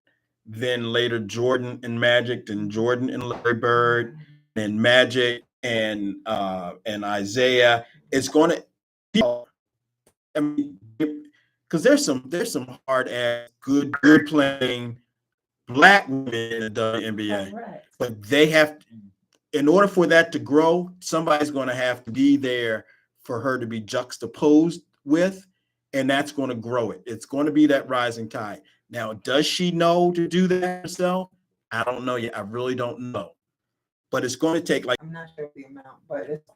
then later Jordan and Magic, then Jordan and Larry Bird, then Magic and Isaiah. It's going to be, I mean, because there's some hard ass good playing black women in the WNBA, Correct. but they have, in order for that to grow, somebody's going to have to be there for her to be juxtaposed with, and that's going to grow it. It's going to be that rising tide. Now, does she know to do that herself? I don't know yet. I really don't know. But it's going to take, like, I'm not sure the amount, but it's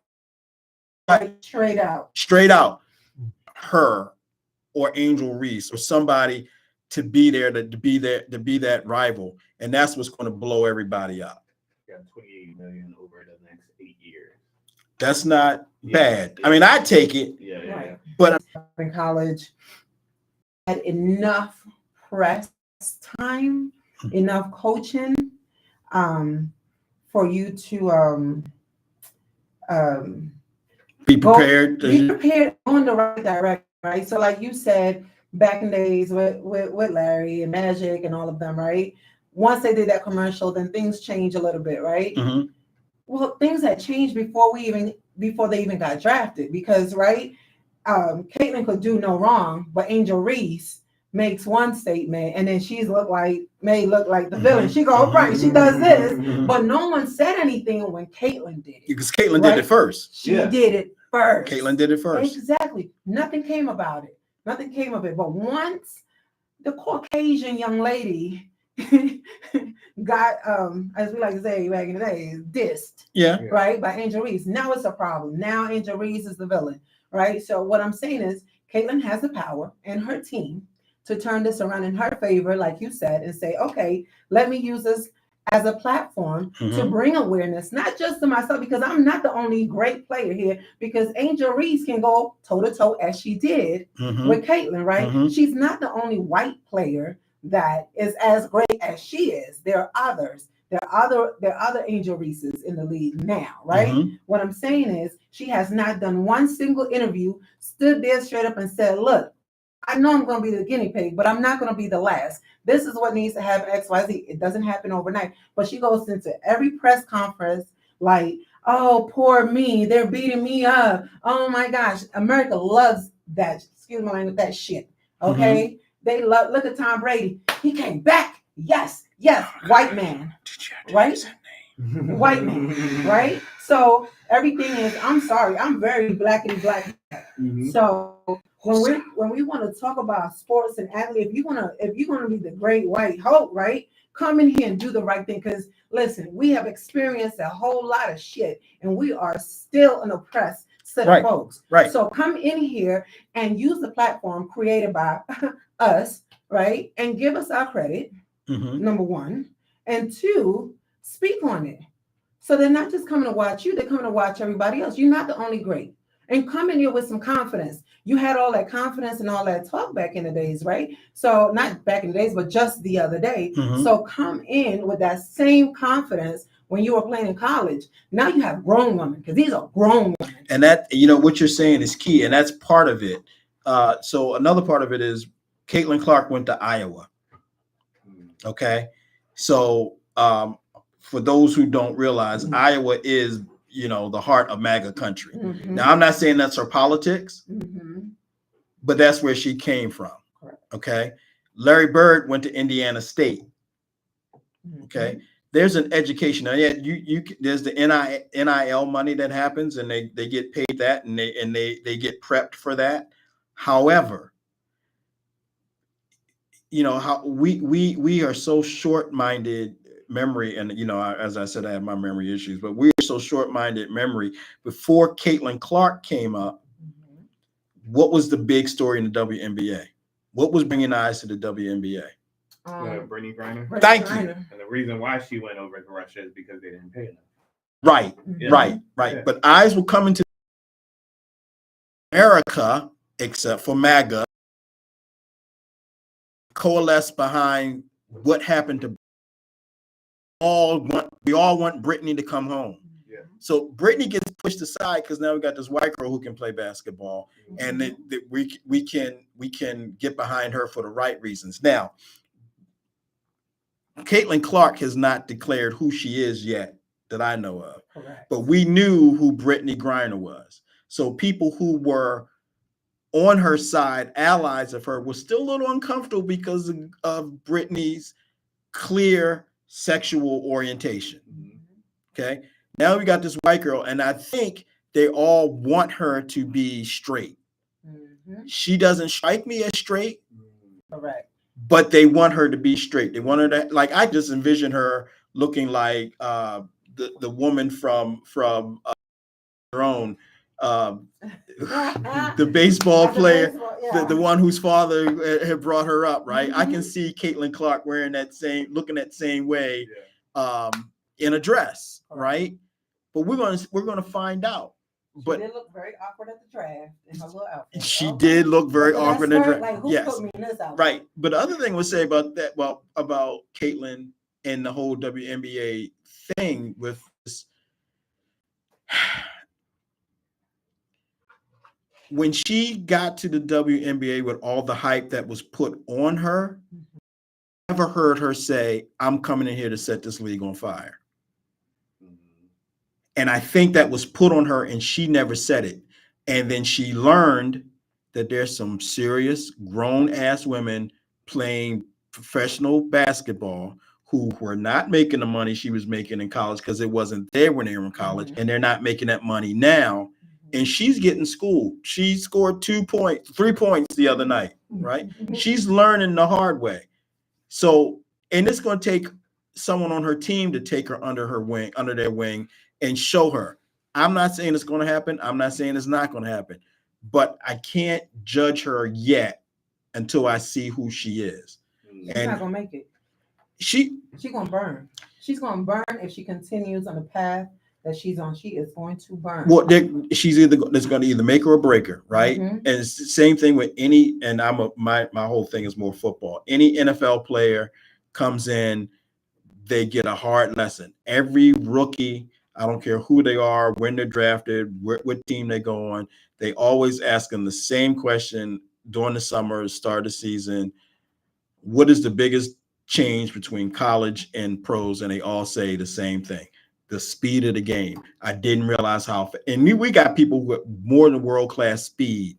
like straight out her or Angel Reese or somebody to be there, to be that rival. And that's what's going to blow everybody up. Got $28 million over the next 8 years. That's not bad. I mean, I'd take it. Yeah. Right. But in college, had enough press time, enough coaching, for you to be prepared. Be prepared on the right direction, right? So, like you said, back in the days with Larry and Magic and all of them, right? Once they did that commercial, then things changed a little bit, right? Mm-hmm. Well, things had changed before they even got drafted, because right, Caitlyn could do no wrong, but Angel Reese makes one statement, and then may look like the villain. She goes, right, she does this, but no one said anything when Caitlyn did it. Because Caitlyn did it first. She did it first. Caitlyn did it first. Exactly. Nothing came about it. Nothing came of it. But once the Caucasian young lady got, as we like to say back in the day, dissed, right, by Angel Reese. Now it's a problem. Now Angel Reese is the villain, right? So what I'm saying is Caitlyn has the power and her team to turn this around in her favor, like you said, and say, okay, let me use this as a platform to bring awareness, not just to myself, because I'm not the only great player here, because Angel Reese can go toe-to-toe as she did with Caitlyn, right? She's not the only white player that is as great as she is. There are others. There are other Angel Reeses in the league now, right? What I'm saying is she has not done one single interview, stood there straight up and said, look, I know I'm going to be the guinea pig, but I'm not going to be the last. This is what needs to happen, XYZ. It doesn't happen overnight. But she goes into every press conference like, oh, poor me. They're beating me up. Oh, my gosh. America loves that, excuse my language, that shit. Okay? They love, look at Tom Brady. He came back. Yes. White man. Right? White man. Right? So everything is, I'm sorry, I'm very blackity black. So when we want to talk about sports and athlete, if you're gonna be the great white hope, right? Come in here and do the right thing. Because listen, we have experienced a whole lot of shit, and we are still an oppressed set of folks. Right. So come in here and use the platform created by us, right? And give us our credit. Number one, and two, speak on it. So they're not just coming to watch you; they're coming to watch everybody else. You're not the only great. and come in here with some confidence. You had all that confidence and all that talk back in the days, right? So not back in the days, but just the other day. Mhm. So come in with that same confidence when you were playing in college. Now you have grown women, because these are grown women. And that, you know, what you're saying is key, and that's part of it. So another part of it is Caitlin Clark went to Iowa. Okay, so for those who don't realize, Iowa is, you know, the heart of MAGA country. Now, I'm not saying that's her politics, but that's where she came from. Okay, Larry Bird went to Indiana State. Okay, there's an education. Now, yeah, you there's the NIL money that happens, and they get paid that, and they get prepped for that. However, you know how we are so short-minded memory, and you know, as I said, I have my memory issues, but we are so short-minded memory. Before Caitlin Clark came up, what was the big story in the WNBA? What was bringing eyes to the WNBA? Brittany Griner. Thank you. And the reason why she went over to Russia is because they didn't pay enough. Right, Yeah. right. Yeah. But eyes will come into America, except for MAGA, coalesce behind what happened to we all want Brittany to come home. Yeah. So Brittany gets pushed aside because now we got this white girl who can play basketball, and we can get behind her for the right reasons. Now, Caitlin Clark has not declared who she is yet that I know of. Correct. But we knew who Brittany Griner was. So people who were on her side, allies of her, were still a little uncomfortable because of Brittany's clear sexual orientation. Okay. Now we got this white girl, and I think they all want her to be straight. She doesn't strike me as straight. Correct. But they want her to be straight. They want her to, like, I just envision her looking like the woman from her own, the baseball player, the one whose father had brought her up, right? I can see Caitlin Clark wearing looking that same way, in a dress, right? But we're gonna find out. She did look very awkward at the draft in her little outfit. She did look very awkward in the draft. Like, who put me in this outfit? Right. But the other thing I would say about that, well, about Caitlin and the whole WNBA thing with this, when she got to the WNBA with all the hype that was put on her, I never heard her say, "I'm coming in here to set this league on fire." And I think that was put on her, and she never said it. And then she learned that there's some serious grown-ass women playing professional basketball who were not making the money she was making in college, because it wasn't there when they were in college, and they're not making that money now. And she's getting schooled. She scored 3 points the other night, right? She's learning the hard way. So, and it's going to take someone on her team to take her under their wing, and show her. I'm not saying it's going to happen. I'm not saying it's not going to happen, but I can't judge her yet until I see who she is. She's not going to make it. She's going to burn. She's going to burn if she continues on the path that she's on. She is going to burn. Well, there's going to either make her or break her, right? And it's the same thing with any, and my whole thing is more football. Any NFL player comes in, they get a hard lesson. Every rookie, I don't care who they are, when they're drafted, what team they go on, they always ask them the same question during the summer, start of the season. What is the biggest change between college and pros? And they all say the same thing: the speed of the game. I didn't realize how, and we got people with more than world-class speed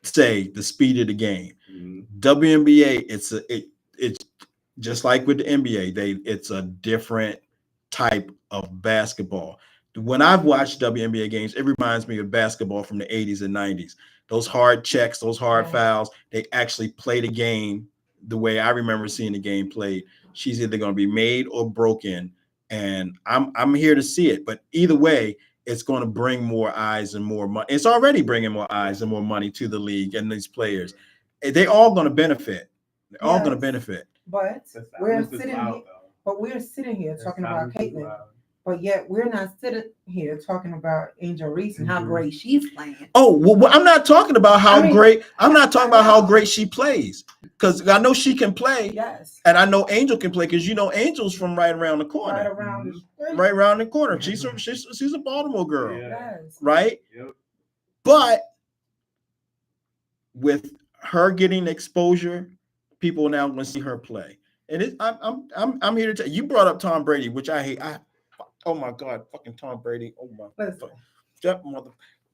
say the speed of the game. WNBA, it's just like with the NBA, it's a different type of basketball. When I've watched WNBA games, it reminds me of basketball from the 80s and 90s. Those hard checks, those hard fouls, they actually play the game the way I remember seeing the game played. She's either going to be made or broken, and I'm here to see it. But either way, it's going to bring more eyes and more money. It's already bringing more eyes and more money to the league and these players. They're all going to benefit. They're all going to benefit. But we're sitting here talking about Caitlin. But yet we're not sitting here talking about Angel Reese and how great she's playing. Oh, well, I'm not talking about how great. I'm not talking about how great she plays, because I know she can play. Yes. And I know Angel can play, because Angel's from right around the corner. Right around the street. Right around the corner. She's a Baltimore girl. Yes. Right? Yep. But with her getting exposure, people are now going to see her play. And I'm here to tell you. You brought up Tom Brady, which I hate. Oh my God, fucking Tom Brady. Oh my God.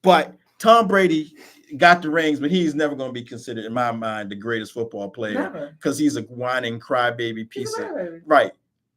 But Tom Brady got the rings, but he's never going to be considered, in my mind, the greatest football player, because he's a whining crybaby piece of right.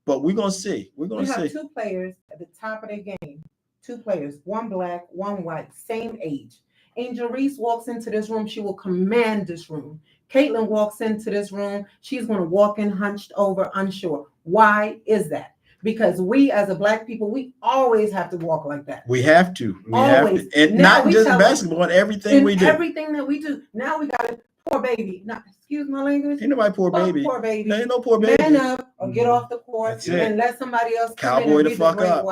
But we're gonna see. We have two players at the top of their game. Two players, one black, one white, same age. Angel Reese walks into this room, she will command this room. Caitlin walks into this room, she's going to walk in hunched over, unsure. Why is that? Because we as a black people, we always have to walk like that. We have to. Always. And now not just basketball, and everything we do. Everything that we do. Now we got a poor baby. Now, excuse my language. Ain't nobody poor baby. Poor baby. There ain't no poor baby. Man up or get off the court and let somebody else come Cowboy in and the fuck up.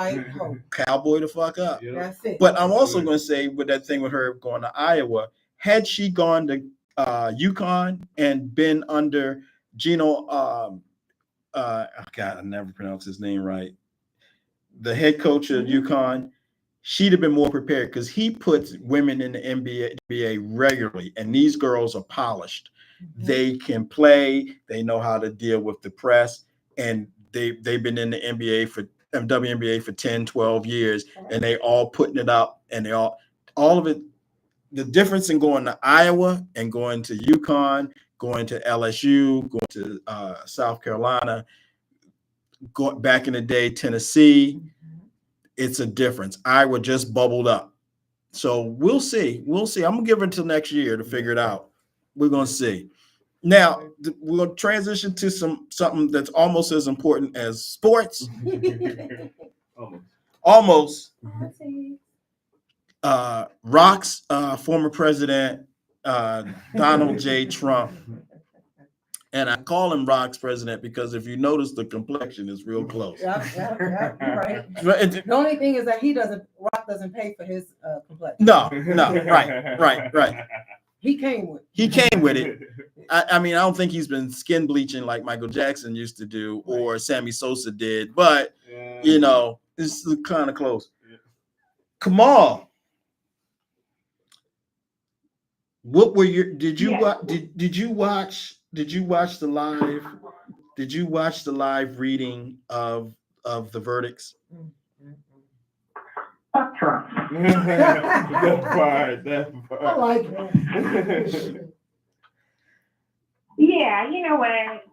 Cowboy the fuck up. Yep. That's it. But I'm also going to say, with that thing with her going to Iowa, had she gone to UConn and been under Gino, God, I never pronounce his name right, the head coach of UConn, she'd have been more prepared, because he puts women in the NBA regularly, and these girls are polished. They can play. They know how to deal with the press, and they've been in the WNBA for 10, 12 years, and they all putting it up, and they all of it. The difference in going to Iowa and going to UConn, going to LSU, going to South Carolina, back in the day, Tennessee, it's a difference. Iowa just bubbled up. So we'll see. I'm going to give it until next year to figure it out. We're going to see. Now, we'll transition to something that's almost as important as sports. Almost. Rock's former president, Donald J. Trump. And I call him Rock's president because if you notice, the complexion is real close. Yeah, right. The only thing is that Rock doesn't pay for his complexion. No, right. He came with it. I mean, I don't think he's been skin bleaching like Michael Jackson used to do or Sammy Sosa did, but it's kind of close. Kamal, what were your? Did you watch the live? Did you watch the live reading of the verdicts? Fuck Trump. That part. I like it. Yeah, you know what?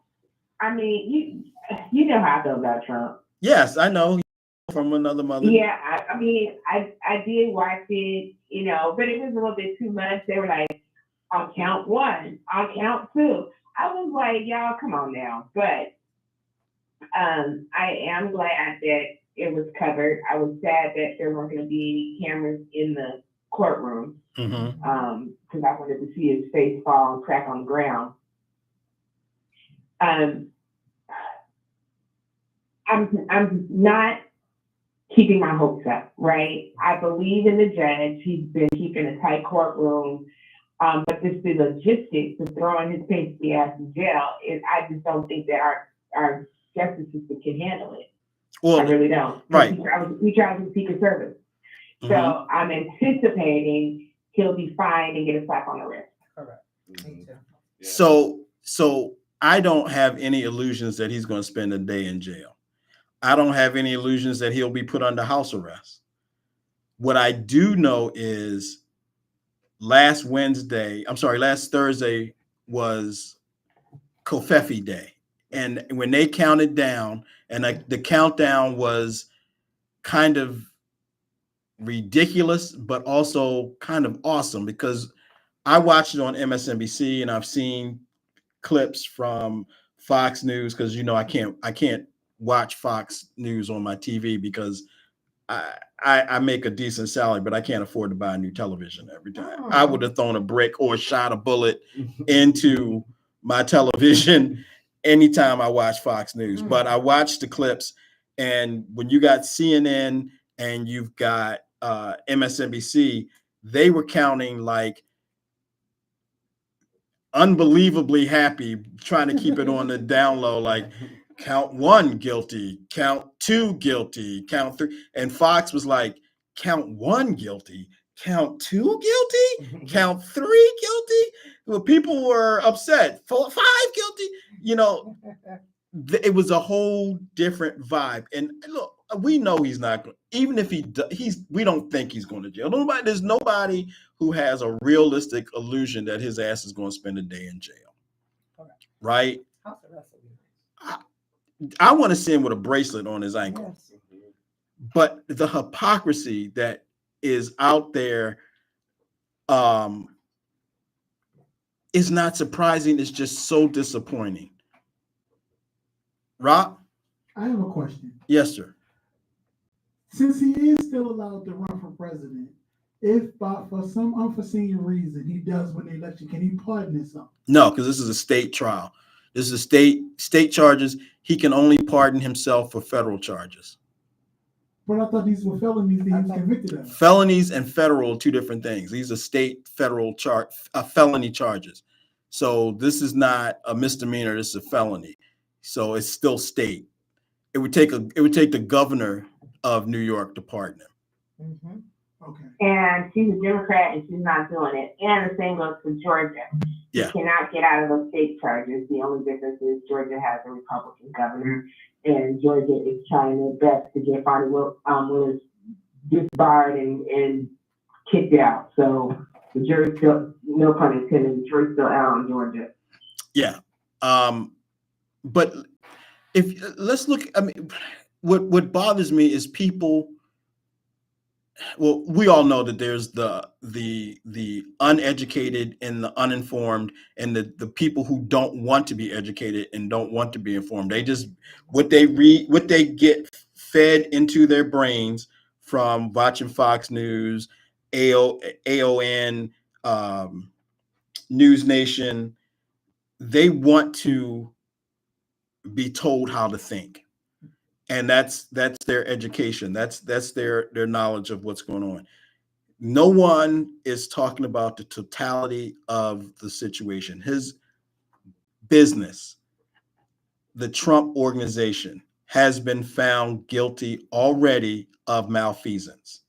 I mean, you know how I feel about Trump. Yes, I know. From another mother. Yeah, I mean, I did watch it, but it was a little bit too much. They were like, on count one, on count two. I was like, y'all, come on now. But I am glad that it was covered. I was sad that there weren't going to be any cameras in the courtroom because I wanted to see his face fall and crack on the ground. I'm not keeping my hopes up, right? I believe in the judge. He's been keeping a tight courtroom. But just the logistics of throwing his pasty ass in jail, I just don't think that our justice system can handle it. Well, I really don't. Right. We try to seek a service. So I'm anticipating he'll be fined and get a slap on the wrist. Correct. Me too. Yeah. So I don't have any illusions that he's going to spend a day in jail. I don't have any illusions that he'll be put under house arrest. What I do know is last Thursday was Kofefe Day. And when they counted down, and the countdown was kind of ridiculous, but also kind of awesome, because I watched it on MSNBC and I've seen clips from Fox News, because I can't watch Fox News on my TV because I make a decent salary, but I can't afford to buy a new television every time. I would have thrown a brick or shot a bullet into my television anytime I watch Fox News. But I watched the clips, And when you got CNN and you've got MSNBC, they were counting like unbelievably happy, trying to keep it on the down low, like count 1 guilty, count 2 guilty, count 3. And Fox was like, count 1 guilty, count 2 guilty, count 3 guilty. Well, people were upset. 5 guilty. You know, it was a whole different vibe. And look, we know he's not going. Even if we don't think he's going to jail. There's nobody who has a realistic illusion that his ass is going to spend a day in jail. Right? I want to see him with a bracelet on his ankle. Yes. But the hypocrisy that is out there is not surprising. It's just so disappointing. Rob? I have a question. Yes, sir. Since he is still allowed to run for president, if for some unforeseen reason he does win the election, can he pardon himself? No, because this is a state trial. This is a state charges. He can only pardon himself for federal charges. But I thought these were felonies that he was convicted of. Felonies and federal are 2 different things. These are state federal felony charges. So this is not a misdemeanor. This is a felony. So it's still state. It would take the governor of New York to pardon him. Mm-hmm. Okay. And she's a Democrat, and she's not doing it. And the same goes for Georgia. Yeah. You cannot get out of those state charges. The only difference is Georgia has a Republican governor, and Georgia is trying their best to get Bonnie Willis disbarred and kicked out. So the jury's still, no pun intended, the jury's still out on Georgia. Yeah. But let's look, I mean, what bothers me is people. Well, we all know that there's the uneducated and the uninformed, and the people who don't want to be educated and don't want to be informed. They just what they read, what they get fed into their brains from watching Fox News, AON, News Nation. They want to be told how to think. And that's their education. That's their knowledge of what's going on. No one is talking about the totality of the situation. His business, the Trump organization, has been found guilty already of malfeasance.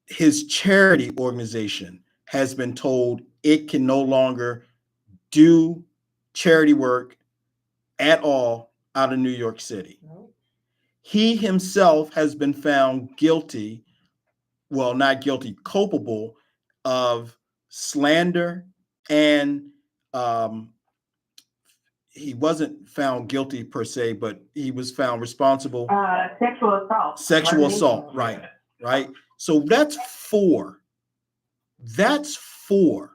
His charity organization has been told it can no longer do charity work at all out of New York City. Nope. He himself has been found guilty, well, not guilty, culpable of slander, and he wasn't found guilty per se, but he was found responsible. Sexual assault. Sexual assault, right. So that's 4. That's 4.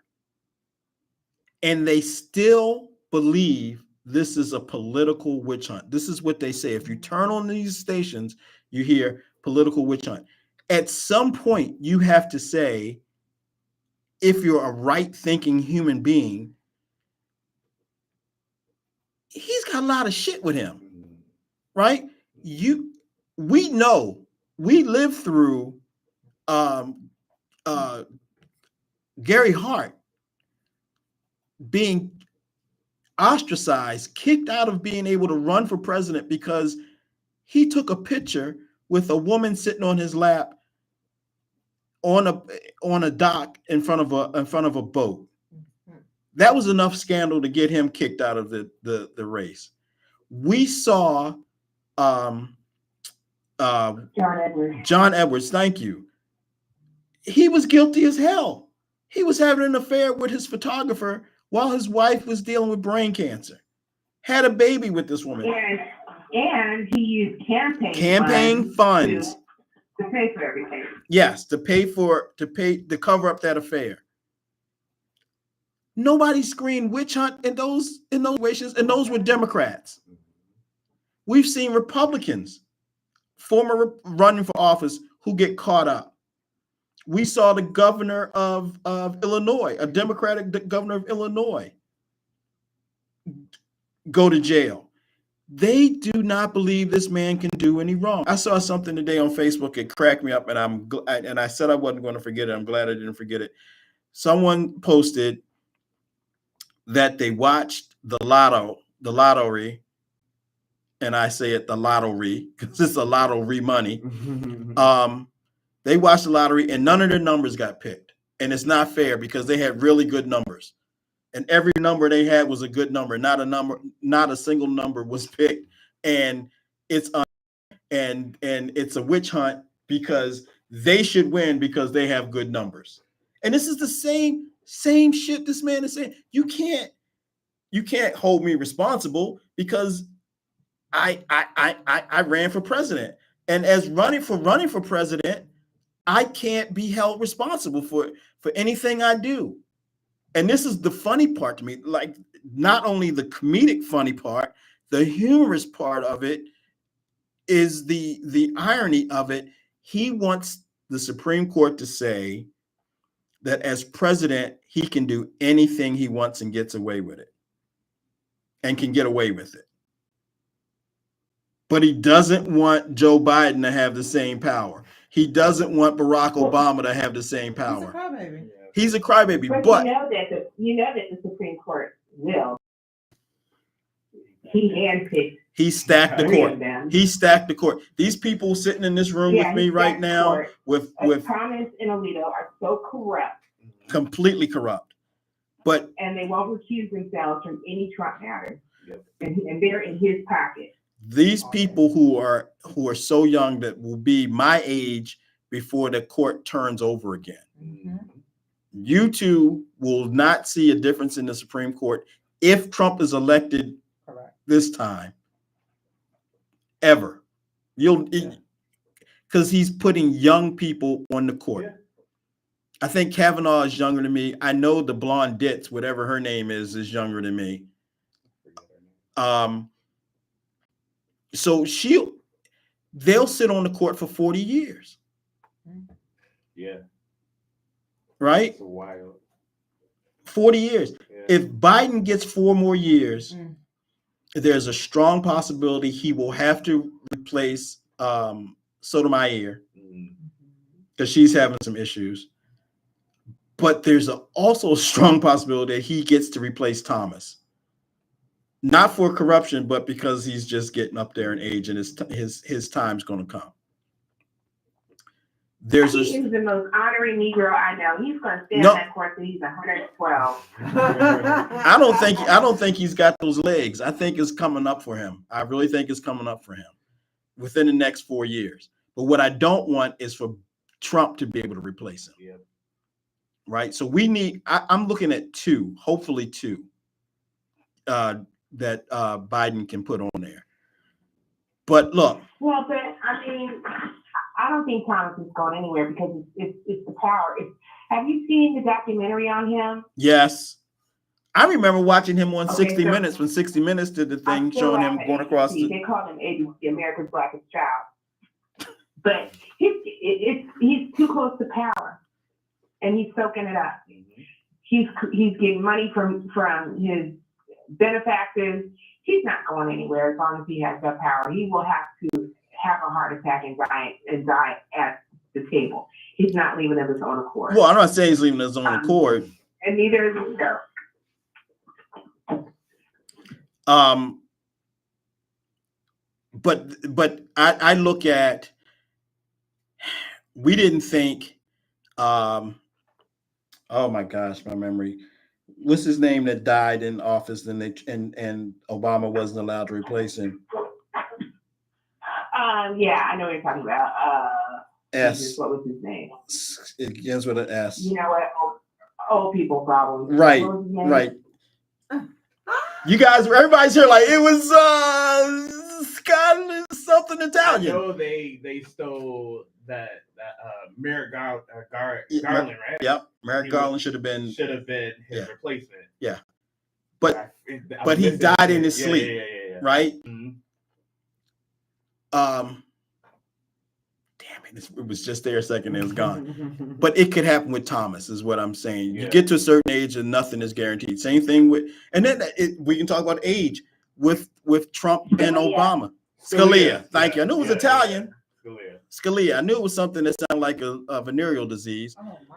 And they still believe this is a political witch hunt. This is what they say. If you turn on these stations, you hear political witch hunt. At some point, you have to say, if you're a right-thinking human being, he's got a lot of shit with him, right? We know, we lived through Gary Hart being ostracized, kicked out of being able to run for president because he took a picture with a woman sitting on his lap on a dock in front of a boat. That was enough scandal to get him kicked out of the race. We saw John Edwards, thank you. He was guilty as hell. He was having an affair with his photographer while his wife was dealing with brain cancer. Had a baby with this woman. And he used campaign funds to pay for everything. Yes, to cover up that affair. Nobody screened witch hunt in those situations, and those were Democrats. We've seen Republicans, former running for office, who get caught up. We saw the governor of Illinois, a Democratic governor of Illinois, go to jail. They do not believe this man can do any wrong. I saw something today on Facebook. It cracked me up, and I said I wasn't going to forget it. I'm glad I didn't forget it. Someone posted that they watched the lottery, and I say it the lottery because it's a lottery money. They watched the lottery, and none of their numbers got picked, and it's not fair because they had really good numbers. And every number they had was a good number. Not a single number was picked. And it's it's a witch hunt because they should win because they have good numbers. And this is the same shit this man is saying. You can't hold me responsible because I ran for president. And as running for president, I can't be held responsible for anything I do. And this is the funny part to me, like not only the comedic funny part, the humorous part of it is the irony of it. He wants the Supreme Court to say that as president, he can do anything he wants and gets away with it and can get away with it. But he doesn't want Joe Biden to have the same power. He doesn't want Barack Obama to have the same power. He's a crybaby, but you know that the Supreme Court will. He handpicked. He stacked the court. He stacked the court. These people sitting in this room with me right now, with Thomas and Alito are so corrupt, completely corrupt. And they won't recuse themselves from any Trump matters, and they're in his pocket. These people who are so young that will be my age before the court turns over again. Mm-hmm. You two will not see a difference in the Supreme Court if Trump is elected this time. Ever. Because he's putting young people on the court. Yeah. I think Kavanaugh is younger than me. I know the blonde ditz, whatever her name is younger than me. So they'll sit on the court for 40 years. Yeah. Right? It's wild. 40 years. Yeah. If Biden gets 4 more years, there's a strong possibility he will have to replace Sotomayor because she's having some issues. But there's also a strong possibility that he gets to replace Thomas. Not for corruption, but because he's just getting up there in age and his time's going to come. He is the most honorary Negro I know. He's going to stay on that court till he's 112. I don't think he's got those legs. I think it's coming up for him. I really think it's coming up for him within the next 4 years. But what I don't want is for Trump to be able to replace him. Yep. Right. So I'm looking at 2, hopefully 2, that Biden can put on there. But look. Well, but I mean, I don't think Thomas is going anywhere because it's the power. Have you seen the documentary on him? Yes. I remember watching him on 60 Minutes when 60 Minutes did the thing showing him going across the... They called him ABC, America's Blackest Child. But he's too close to power. And he's soaking it up. He's getting money from his benefactors. He's not going anywhere as long as he has that power. He will have to have a heart attack and die at the table. He's not leaving of his own accord. Well, I'm not saying he's leaving of his own accord. And neither is Alito. But I look at, we didn't think, oh my gosh, my memory. What's his name that died in office and Obama wasn't allowed to replace him? Yeah, I know what you're talking about. S. What was his name? It begins with an S. You know what? Old people problems. Right, right. You guys, everybody's here like it was Scotland, something Italian. I know they stole that Merrick Garland, right? Yep, Merrick Garland should have been his replacement. Yeah, but he died in his sleep. Yeah. Right? Mm-hmm. Damn it! It was just there a second, and it was gone. But it could happen with Thomas, is what I'm saying. You get to a certain age, and nothing is guaranteed. Same thing with, and then we can talk about age with with Trump and Scalia. Obama. Scalia. Thank you. I knew it was Yeah, Italian. yeah. Scalia. I knew it was something that sounded like a venereal disease. Oh my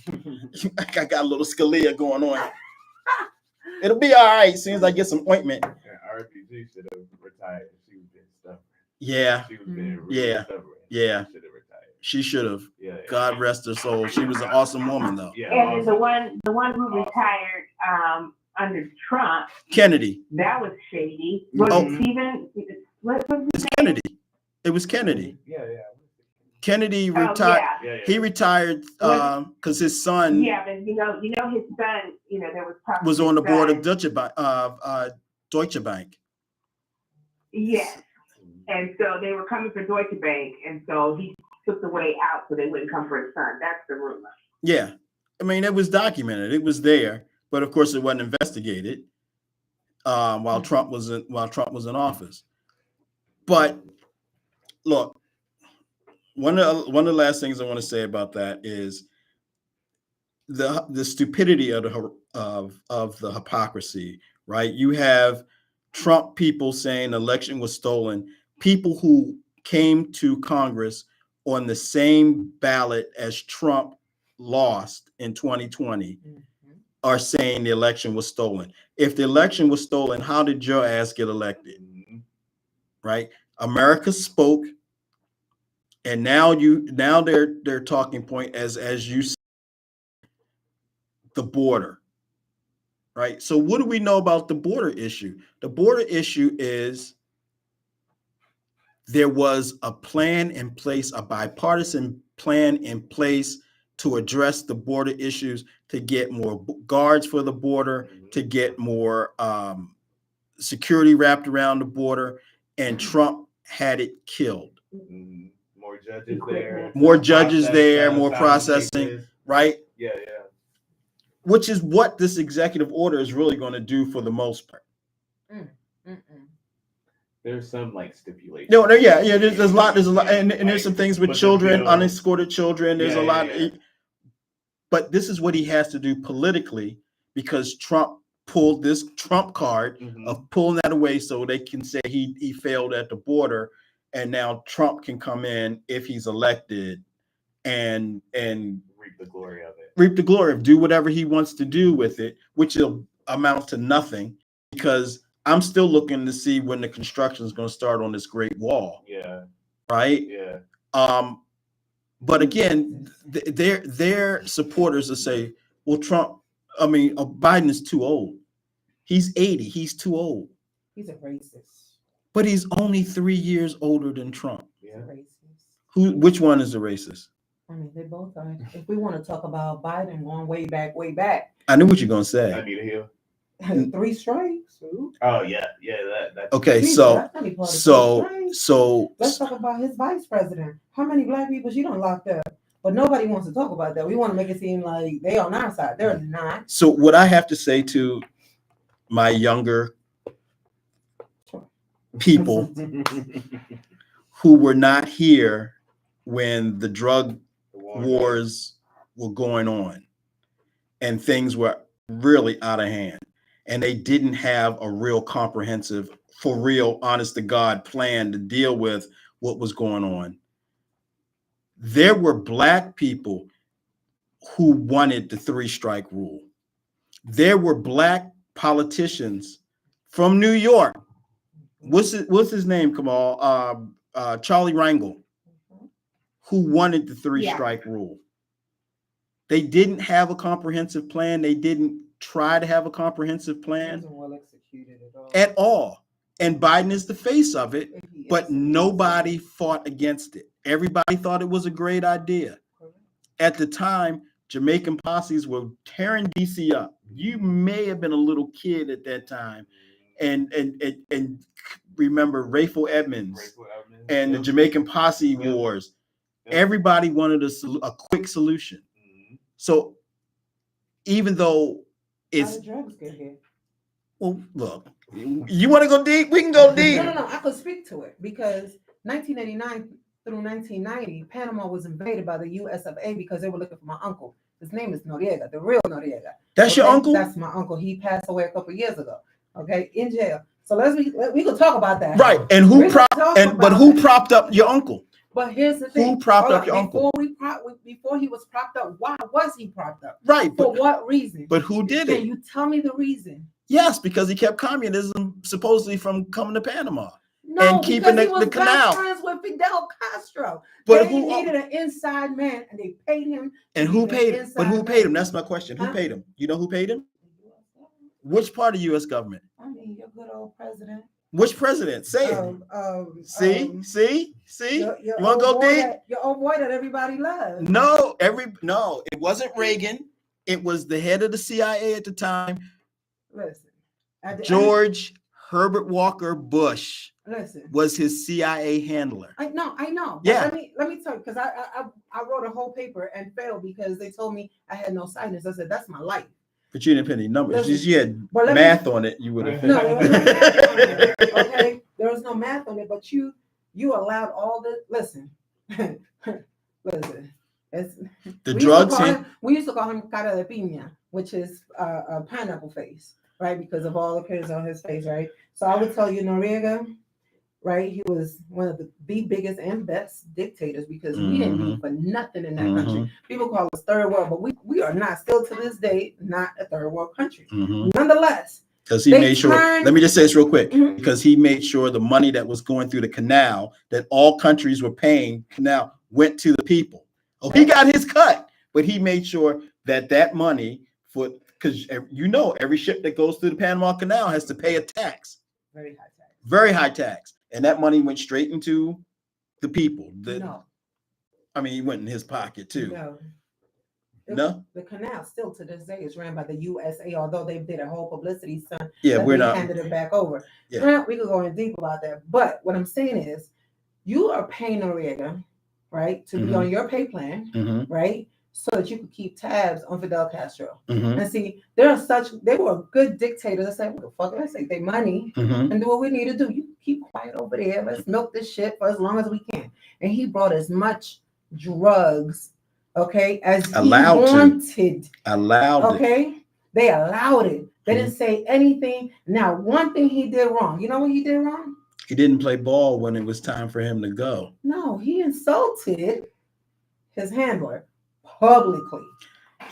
goodness. I got a little Scalia going on. It'll be all right as soon as I get some ointment. RPG should have retired. She was being stubborn. Yeah. She was being really stubborn. Yeah. She should have retired. She should have. Yeah. God rest her soul. She was an awesome woman, though. Yeah. And the one who retired under Trump, Kennedy. that was shady. Was it Stephen? What was his name? Kennedy. It was Kennedy. Yeah. Kennedy Oh, retired. yeah. He retired because his son Yeah, but you know his son. There was probably was on the board of his son. Deutsche Bank. Yes, and so they were coming for Deutsche Bank, and so he took the way out so they wouldn't come for his son. That's the rumor. Yeah, I mean it was documented. It was there, but of course it wasn't investigated while Trump was in office. But look, one of the last things I want to say about that is the stupidity of the hypocrisy. Right? You have Trump people saying the election was stolen. People who came to Congress on the same ballot as Trump lost in 2020 are saying the election was stolen. If the election was stolen, how did your ass get elected? Right? America spoke, and now their talking point as you said, the border. Right? So what do we know about the border issue? The border issue is there was a plan in place, a bipartisan plan in place to address the border issues, to get more guards for the border, to get more security wrapped around the border, and Trump had it killed. More judges there. More judges there, more processing, right? Yeah. Which is what this executive order is really going to do for the most part. There's some like stipulations. No, yeah. There's a lot, and there's some things with children, unescorted children. There's a lot, but this is what he has to do politically because Trump pulled this Trump card of pulling that away, so they can say he failed at the border, and now Trump can come in if he's elected and reap the glory of it. Do whatever he wants to do with it, which will amount to nothing because I'm still looking to see when the construction is going to start on this Great Wall. Yeah. Right. Yeah. But again, their supporters will say, "Well, Biden is too old. He's 80. He's too old. He's a racist. But he's only 3 years older than Trump. Yeah. Racist. Which one is the racist? I mean, they both are. If we want to talk about Biden going way back. I knew what you're gonna say. I need a hill. 3 strikes. Oh yeah. That's okay. So let's talk about his vice president. How many black people she done locked up? But nobody wants to talk about that. We want to make it seem like they on our side. They're not. So what I have to say to my younger people who were not here when the drug wars were going on and things were really out of hand and they didn't have a real comprehensive, for real, honest to God plan to deal with what was going on. There were black people who wanted the 3-strike rule. There were black politicians from New York. What's his name, Kamal? Charlie Rangel, who wanted the 3-strike rule. They didn't have a comprehensive plan. They didn't try to have a comprehensive plan. It wasn't well executed at all. And Biden is the face of it, but nobody fought against it. Everybody thought it was a great idea. At the time, Jamaican posses were tearing DC up. You may have been a little kid at that time, and remember Rayful Edmonds and the Jamaican posse wars. Everybody wanted a quick solution. So even though it's drugs get here. Well, look, you want to go deep? We can go deep. No. I could speak to it because 1989 through 1990, Panama was invaded by the U.S. of A. because they were looking for my uncle. His name is Noriega, the real Noriega. That's your uncle? That's my uncle. He passed away a couple years ago. Okay, in jail. So we could talk about that. Right. And who propped up your uncle? But here's the thing. Who propped up your uncle? Before he was propped up, why was he propped up? Right. For what reason? But who did it? Can you tell me the reason? Yes, because he kept communism supposedly from coming to Panama. No, and keeping because he was the canal. best friends with Fidel Castro. But they needed an inside man, and they paid him. And who paid him? But who paid him? That's my question. Who paid him? You know who paid him? Which part of U.S. government? I mean, your good old president. Which president? Say it. See. You want to go deep? Your old boy that everybody loves. No, it wasn't Reagan. It was the head of the CIA at the time. Listen, George Herbert Walker Bush. Listen, was his CIA handler. I know. Yeah. Let me tell you, because I wrote a whole paper and failed because they told me I had no sinus. I said that's my life. But you didn't put any numbers. Listen, you had math on it. You would have. No, there was no math on it. Okay, there was no math on it. But you allowed all the listen. It's the drugs. We used to call him cara de piña, which is a pineapple face, right? Because of all the pictures on his face, right? So I would tell you, Noriega, right? He was one of the biggest and best dictators because we didn't need for nothing in that country. People call us third world, but we are not, still to this day, not a third world country. Nonetheless, because he made sure, let me just say this real quick, because he made sure the money that was going through the canal that all countries were paying canal went to the people. Oh, he got his cut, but he made sure that money because every ship that goes through the Panama Canal has to pay a tax. Very high tax. And that money went straight into the people. I mean, he went in his pocket too. No. The canal still to this day is ran by the USA, although they did a whole publicity stunt. Yeah, we're not handed it back over. Yeah. Now, we could go in deep about that. But what I'm saying is, you are paying Noriega, right, to be on your pay plan, right, so that you could keep tabs on Fidel Castro. And see, they were good dictators. I said, what the fuck? Let's take their money and do what we need to do. You keep quiet over there. Let's milk this shit for as long as we can. And he brought as much drugs, okay, as he wanted. Okay? They allowed it. They didn't say anything. Now, one thing he did wrong. You know what he did wrong? He didn't play ball when it was time for him to go. No, he insulted his handler publicly.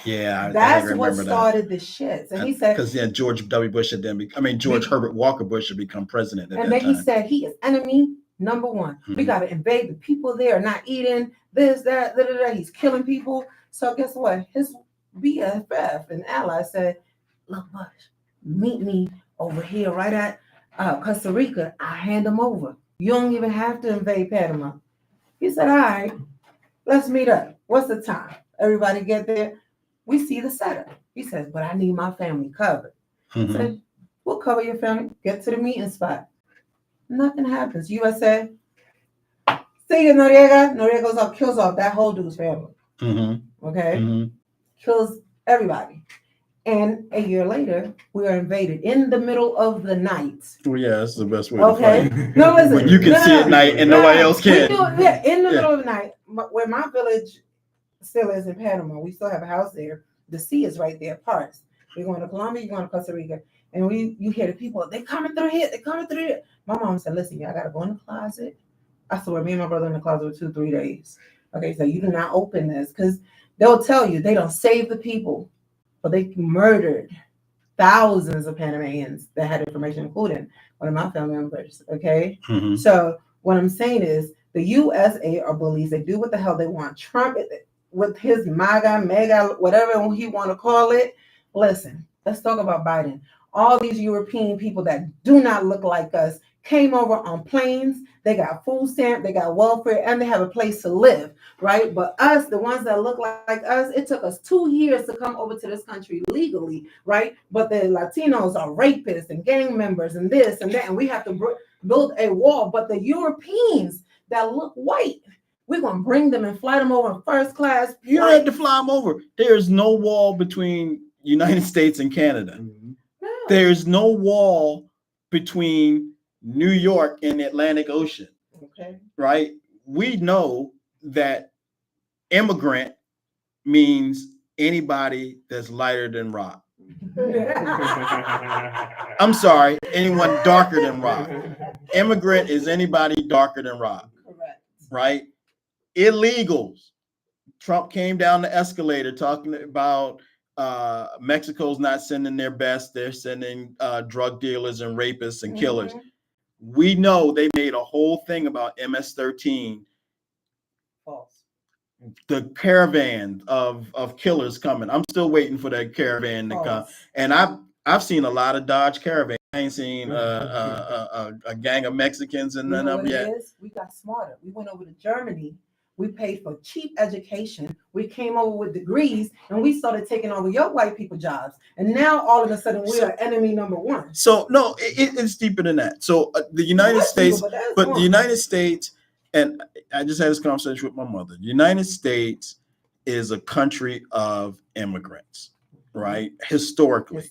Yeah, that's what started the shits. And he said, because George W. Bush had George Herbert Walker Bush had become president. And then he said he is enemy number one. We got to invade the people there, not eating this, that, da. He's killing people. So guess what? His BFF and ally said, look, Bush, meet me over here right at Costa Rica. I hand him over. You don't even have to invade Panama. He said, all right, let's meet up. What's the time? Everybody get there. We see the setup. He says, but I need my family covered. He said, we'll cover your family. Get to the meeting spot. Nothing happens. USA, see you, Noriega. Noriega goes up, kills off that whole dude's family. Okay? Kills everybody. And a year later, we are invaded in the middle of the night. Well, yeah, that's the best way to fight. No, listen. When you can see at night and nobody else can. In the middle of the night, where my village still is in Panama. We still have a house there. The sea is right there, parts. We're going to Colombia, you're going to Costa Rica. And you hear the people, they coming through here, they coming through here. My mom said, listen, y'all got to go in the closet. I swear, me and my brother in the closet for 2-3 days. Okay, so you do not open this because they'll tell you they don't save the people. But they murdered thousands of Panamanians that had information, including one of my family members. Okay, so what I'm saying is the USA are bullies. They do what the hell they want. Trump, with his mega, whatever he want to call it. Listen, let's talk about Biden. All these European people that do not look like us came over on planes. They got food stamp, they got welfare, and they have a place to live, right? But us, the ones that look like us, it took us 2 years to come over to this country legally, right? But the Latinos are rapists and gang members and this and that, and we have to build a wall. But the Europeans that look white, we're going to bring them and fly them over in first class. You don't have to fly them over. There's no wall between United States and Canada. No. There's no wall between New York and the Atlantic Ocean. Okay. Right? We know that immigrant means anybody that's lighter than rock. I'm sorry, anyone darker than Rock. Immigrant is anybody darker than Rock. Correct. Right? Illegals. Trump came down the escalator talking about Mexico's not sending their best. They're sending drug dealers and rapists and killers. We know they made a whole thing about MS-13. False. The caravan of killers coming. I'm still waiting for that caravan to come. And I've seen a lot of Dodge Caravan. I ain't seen a gang of Mexicans and none of yet. We got smarter. We went over to Germany. We paid for cheap education. We came over with degrees, and we started taking over your white people jobs. And now all of a sudden we are enemy number one. So no, it's deeper than that. So the United States, but the United States, and I just had this conversation with my mother. The United States is a country of immigrants, right? Historically.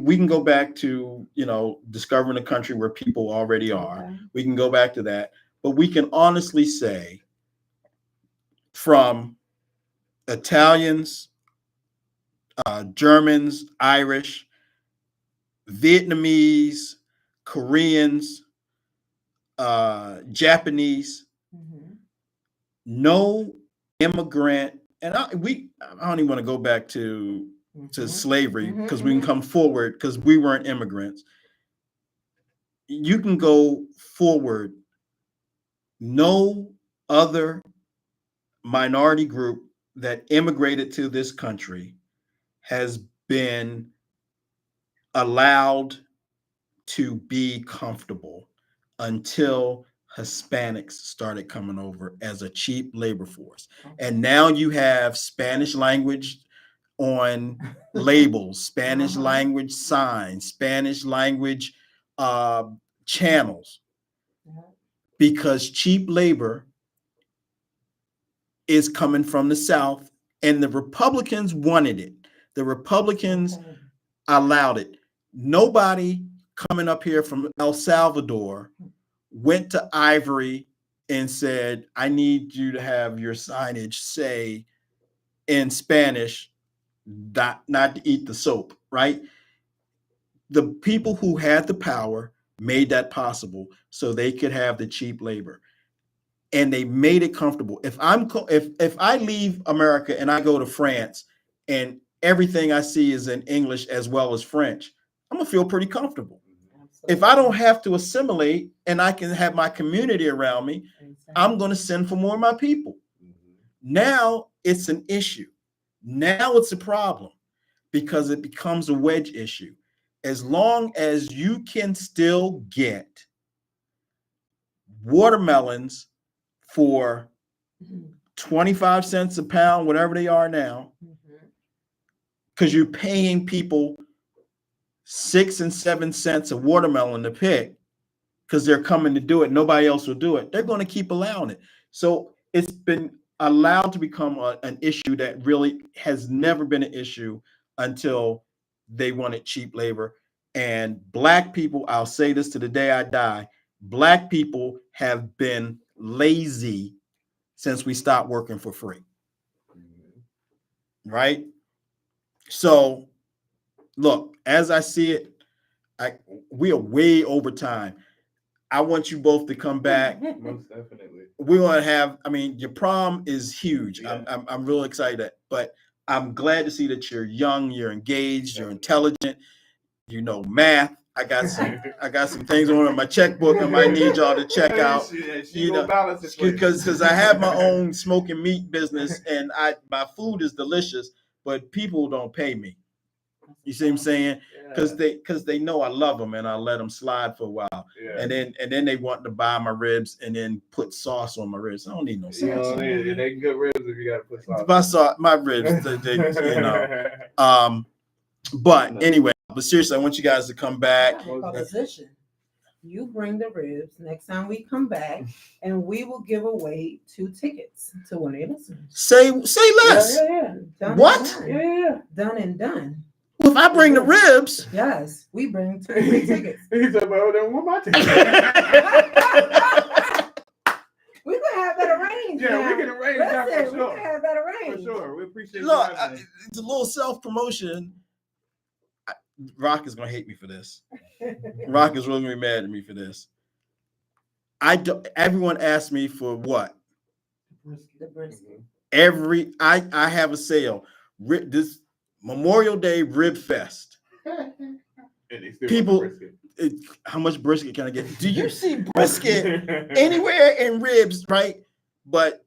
We can go back to, discovering a country where people already are. Okay. We can go back to that. But we can honestly say from Italians, Germans, Irish, Vietnamese, Koreans, Japanese, no immigrant, and I don't even want to go back to slavery because we can come forward because we weren't immigrants. You can go forward. No other minority group that immigrated to this country has been allowed to be comfortable until Hispanics started coming over as a cheap labor force. And now you have Spanish language on labels, Spanish language signs, Spanish language channels. Because cheap labor is coming from the South, and the Republicans wanted it. The Republicans allowed it. Nobody coming up here from El Salvador went to Ivory and said, I need you to have your signage say in Spanish, not to eat the soap, right? The people who had the power made that possible so they could have the cheap labor, and they made it comfortable. If I leave America and I go to France and everything I see is in English as well as French, I'm gonna feel pretty comfortable. Absolutely. If I don't have to assimilate and I can have my community around me, I'm gonna send for more of my people. Now it's an issue. Now it's a problem because it becomes a wedge issue. As long as you can still get watermelons for 25 cents a pound, whatever they are now, because you're paying people 6 and 7 cents a watermelon to pick because they're coming to do it. Nobody else will do it. They're going to keep allowing it. So it's been allowed to become an issue that really has never been an issue until they wanted cheap labor. And Black people, I'll say this to the day I die, Black people have been lazy since we stopped working for free. Right? So, look, as I see it, we are way over time. I want you both to come back. Most definitely. We want to have, your prom is huge. Yeah. I'm real excited, but I'm glad to see that you're young, you're engaged, you're intelligent, you know math. I got some things on my checkbook I might need y'all to check out. Because I have my own smoking meat business and my food is delicious, but people don't pay me. You see what I'm saying? Because they know I love them and I let them slide for a while. Yeah. And then they want to buy my ribs and then put sauce on my ribs. I don't need no sauce. You don't need it. They good ribs if you got to put sauce. My ribs, But anyway, but seriously, I want you guys to come back. Proposition. You bring the ribs next time we come back, and we will give away 2 tickets to one of your listeners. Say less. Yeah. What? Yeah. Done and done. Well, if I bring the ribs, yes, we bring 2 free tickets. He's about to want my tickets. We could have that arranged. arrange. Yeah, now. we can arrange that for Listen, we sure. can have that For arranged. sure. We appreciate Look, you having us. it's a little self-promotion. Rock is gonna hate me for this. Rock is really gonna be mad at me for this. Everyone asked me for what? The brisket. I have a sale. This Memorial Day Rib Fest. And they still People, want the brisket. how much brisket can I get? Do you see brisket anywhere in ribs, right? But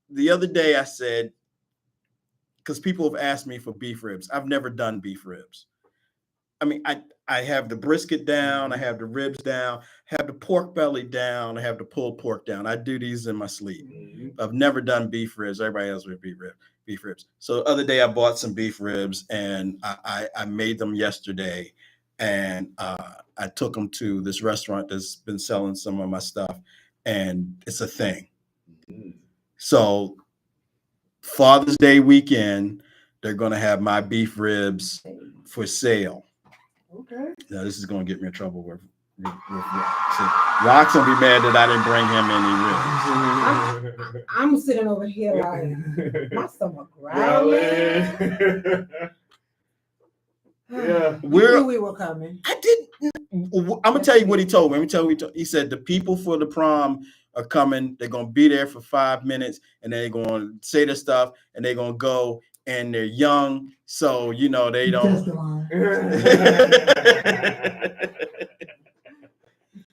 the other day I said, because people have asked me for beef ribs. I've never done beef ribs. I mean, I have the brisket down, I have the ribs down, have the pork belly down, I have the pulled pork down. I do these in my sleep. I've never done beef ribs. Everybody else with beef ribs. So the other day I bought some beef ribs and I made them yesterday, and I took them to this restaurant that's been selling some of my stuff, and it's a thing. So Father's Day weekend, they're going to have my beef ribs for sale. Okay. Now this is going to get me in trouble with Rock. See, Rock's going to be mad that I didn't bring him any ribs. I'm sitting over here like my stomach growling. Yeah. We knew we were coming. I didn't. I'm gonna tell you what he told me. Let me tell you what he told. He said the people for the prom are coming. They're gonna be there for 5 minutes, and they're gonna say their stuff, and they're gonna go. And they're young, so you know they don't.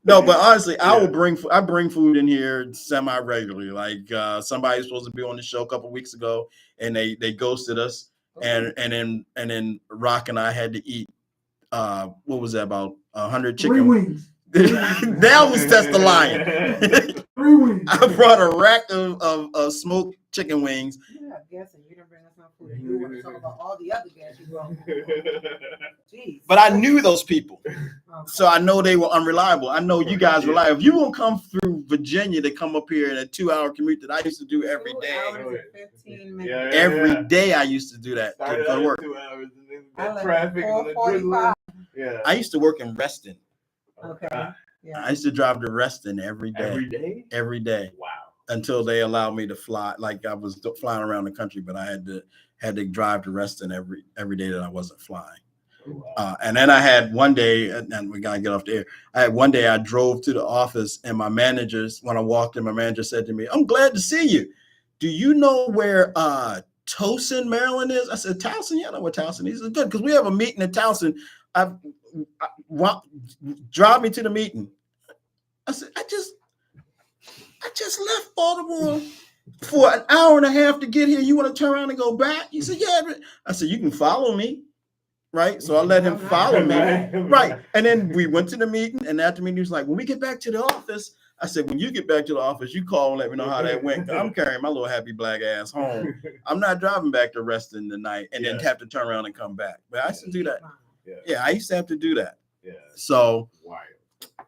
No, but honestly, I bring food in here semi regularly. Like somebody was supposed to be on the show a couple weeks ago, and they ghosted us, and then Rock and I had to eat. What was that, about 100 chicken 3 wings? That was Test the Lion. 3 wings. I brought a rack of smoked chicken wings. Yeah, I'm guessing you didn't bring us no food, and you want to talk about all the other guests you brought. Jeez. But I knew those people, Okay. so I know they were unreliable. I know you guys rely. If you won't come through Virginia to come up here in a 2-hour commute that I used to do every 2 day. hours and 15 minutes. Yeah. Every day I used to do that. Started To out work. at 2 hours and then I the left traffic and the 4:45. drizzling. Yeah. I used to work in Reston. Okay. Yeah. I used to drive to Reston every day. Every day? Every day. Wow. Until they allowed me to fly. Like I was flying around the country, but I had to drive to Reston every day that I wasn't flying. Wow. And then I had one day, and we gotta get off the air. I had one day I drove to the office, and when I walked in, my manager said to me, "I'm glad to see you. Do you know where Towson, Maryland is?" I said, "Towson? Yeah, I know where Towson is." He said, "Good, because we have a meeting in Towson. Drive me to the meeting." I said, I just left Baltimore for an hour and a half to get here. You want to turn around and go back?" He said, "Yeah." I said, "You can follow me." Right. So I let him follow me. Right. And then we went to the meeting, and after the meeting, he was like, "When we get back to the office," I said, "When you get back to the office, you call and let me know how that went. I'm carrying my little happy black ass home. I'm not driving back to Reston tonight and then have to turn around and come back." But I used to do that. Yeah, I used to have to do that. Yeah. So, Wild.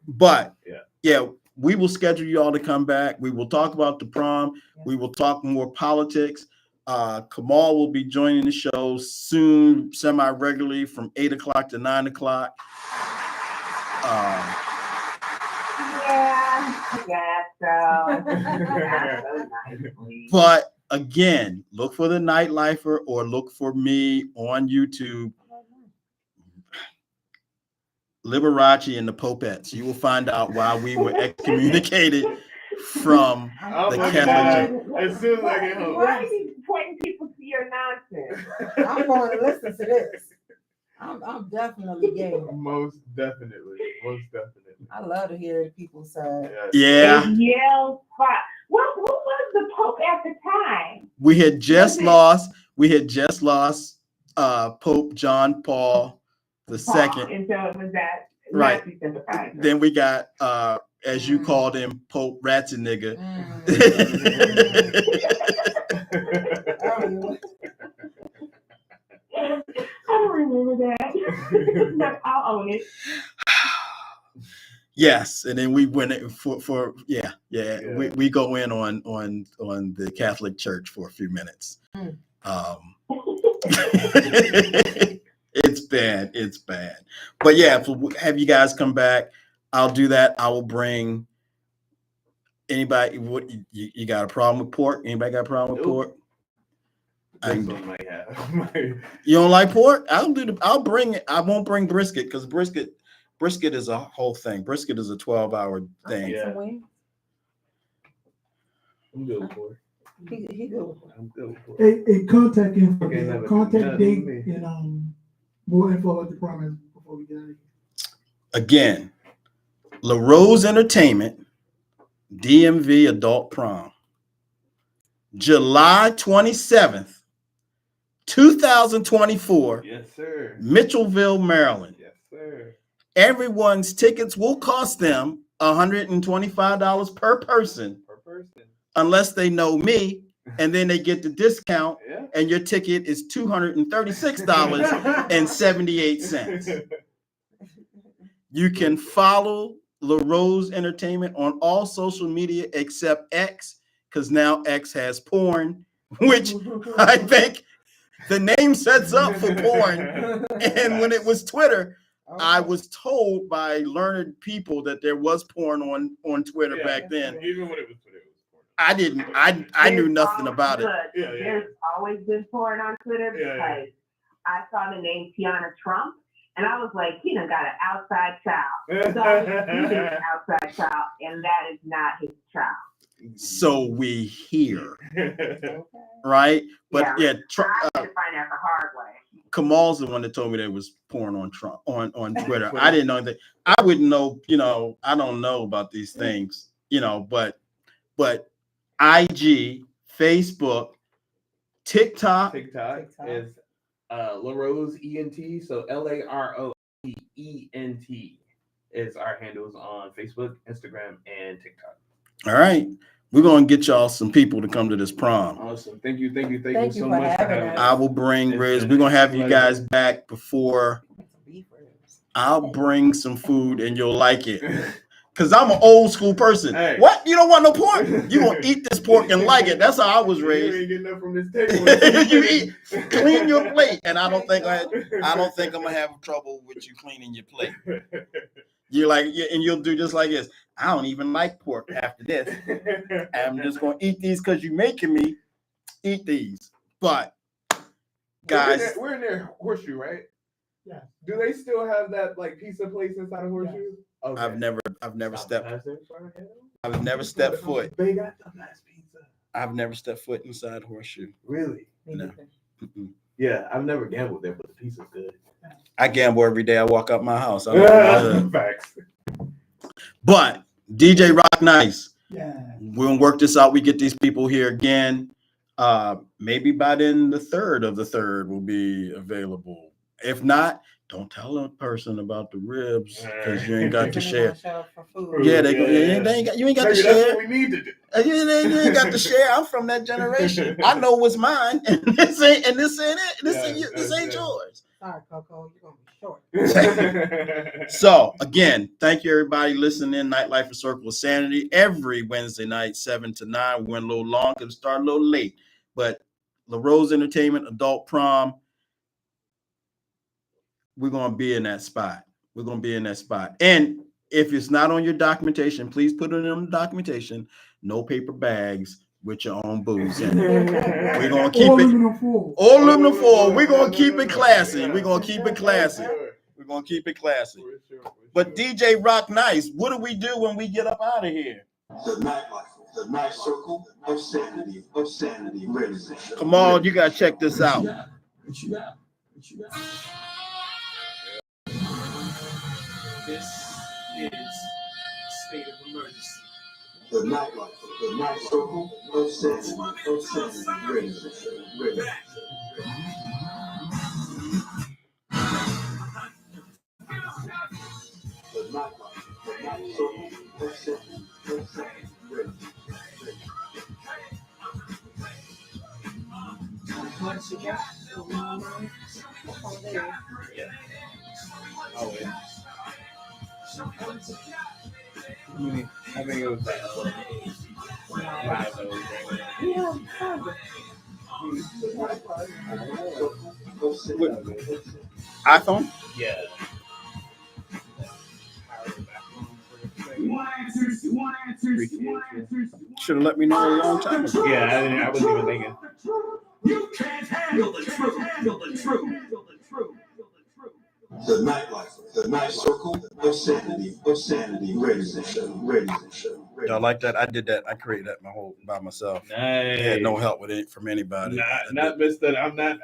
but yeah, we will schedule you all to come back. We will talk about the prom. We will talk more politics. Kamal will be joining the show soon, semi-regularly from 8 o'clock to 9 o'clock. But again, look for the Nitelifer or look for me on YouTube. Liberace and the Popettes. You will find out why we were excommunicated from the Catholic Church. As soon as I get home. Why are you pointing people to your nonsense? I'm going to listen to this. I'm definitely gay. Most definitely. Most definitely. I love to hear the people say. Yeah. Yell fire. Who was the Pope at the time? We had just lost Pope John Paul II. And so it was that Right. Nazi sympathizer. Then we got as you called him, Pope Ratzenigger. I don't remember that. But I'll own it. Yes, and then we went for we go in on the Catholic Church for a few minutes. It's bad. But yeah, have you guys come back. I'll do that. I will bring Anybody? What you got a problem with pork? Anybody got a problem with pork? This one might have. You don't like pork? I'll bring it. I won't bring brisket because brisket is a whole thing. Brisket is a 12-hour thing. Yeah. I'm good with pork. He good with pork. I'm good with pork. A contact info, Okay, contact date, me. and more info at the promise before we get out of here. Again, LaRose Entertainment, DMV Adult Prom, July 27th, 2024. Yes, sir. Mitchellville, Maryland. Yes, sir. Everyone's tickets will cost them $125 per person. Unless they know me, and then they get the discount, and your ticket is $236.78. You can follow LaRose Entertainment on all social media except X, because now X has porn, which I think the name sets up for porn. And when it was Twitter, I was told by learned people that there was porn on Twitter back then. Even when it was Twitter, it was porn. I didn't. I knew nothing about it. There's always been porn on Twitter because I saw the name Tiana Trump, and I was like, he done got an outside child. So he's an outside child, and that is not his child. So we hear, right? But I had to find out the hard way. Kamal's the one that told me there was porn on Trump on Twitter. I didn't know that. I wouldn't know. I don't know about these things. But IG, Facebook, TikTok. TikTok is LaRose ENT. So LaRoeENT is our handles on Facebook, Instagram, and TikTok. All right. We're going to get y'all some people to come to this prom. Awesome. Thank you so much for having us. I will bring ribs. We're going to have you guys back before. I'll bring some food and you'll like it. Because I'm an old school person. Hey. What? You don't want no pork? You're going to eat this pork and like it. That's how I was raised. You ain't getting up from this table. You eat, clean your plate. And I don't think I'm going to have trouble with you cleaning your plate. You're like, and you'll do just like this. I don't even like pork after this. I'm just going to eat these because you're making me eat these. But, guys. We're in their Horseshoe, right? Yeah. Do they still have that pizza place inside of Horseshoe? Yeah. Okay. I've never stepped foot. They got the best pizza. I've never stepped foot inside Horseshoe. Really? No. Yeah, I've never gambled there, but the pizza's good. I gamble every day I walk up my house. Facts. But DJ Rock Nice. Yeah. We're gonna work this out. We get these people here again. Maybe by then the 3rd of the 3rd will be available. If not, don't tell a person about the ribs because you ain't got to share. Yeah, you ain't got to share. That's what we need to do. You ain't got to share. I'm from that generation. I know what's mine, and this ain't it. This ain't yours. Sorry, Coco, you're gonna be short. So again, thank you everybody listening in. Nightlife Circle of Sanity every Wednesday night, 7 to 9. We went a little long because it started a little late, but LaRose Entertainment Adult Prom. We're gonna be in that spot. And if it's not on your documentation, please put it in the documentation. No paper bags with your own booze in it. We're gonna keep it all aluminum foil. We're gonna keep it classy. But DJ Rock Nice, what do we do when we get up out of here? The nightlife, the night circle of sanity, ladies and gentlemen. Come on, you gotta check this out. What you got? This is state of emergency. The nightlife, the night circle of sanity, ladies and gentlemen. The nightlife, the night circle of sanity, ladies and gentlemen. What you got, little mama? Oh, yeah. I think it was that. iPhone? Yeah. You want answers? Appreciate you. Should have let me know a long time ago. Yeah, I wasn't even thinking. You can't handle the truth. Handle the truth. The Nitelifer, the night circle of sanity, radio show. Y'all like that? I did that. I created that by myself. Nice. I had no help with it from anybody. Not Mr. I'm not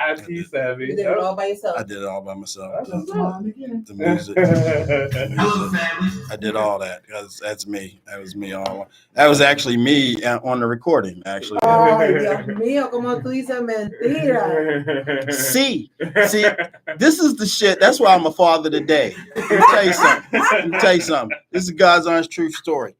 IT savvy. You did it all by yourself. I did it all by myself. That's what's up. The music. Hello, family. I did all that because that's me. That was me all. That was actually me on the recording. Actually. Ay, Dios mío, como tú dices mentira. See, this is the shit. That's why I'm a father today. Let me tell you something. This is God's honest truth story.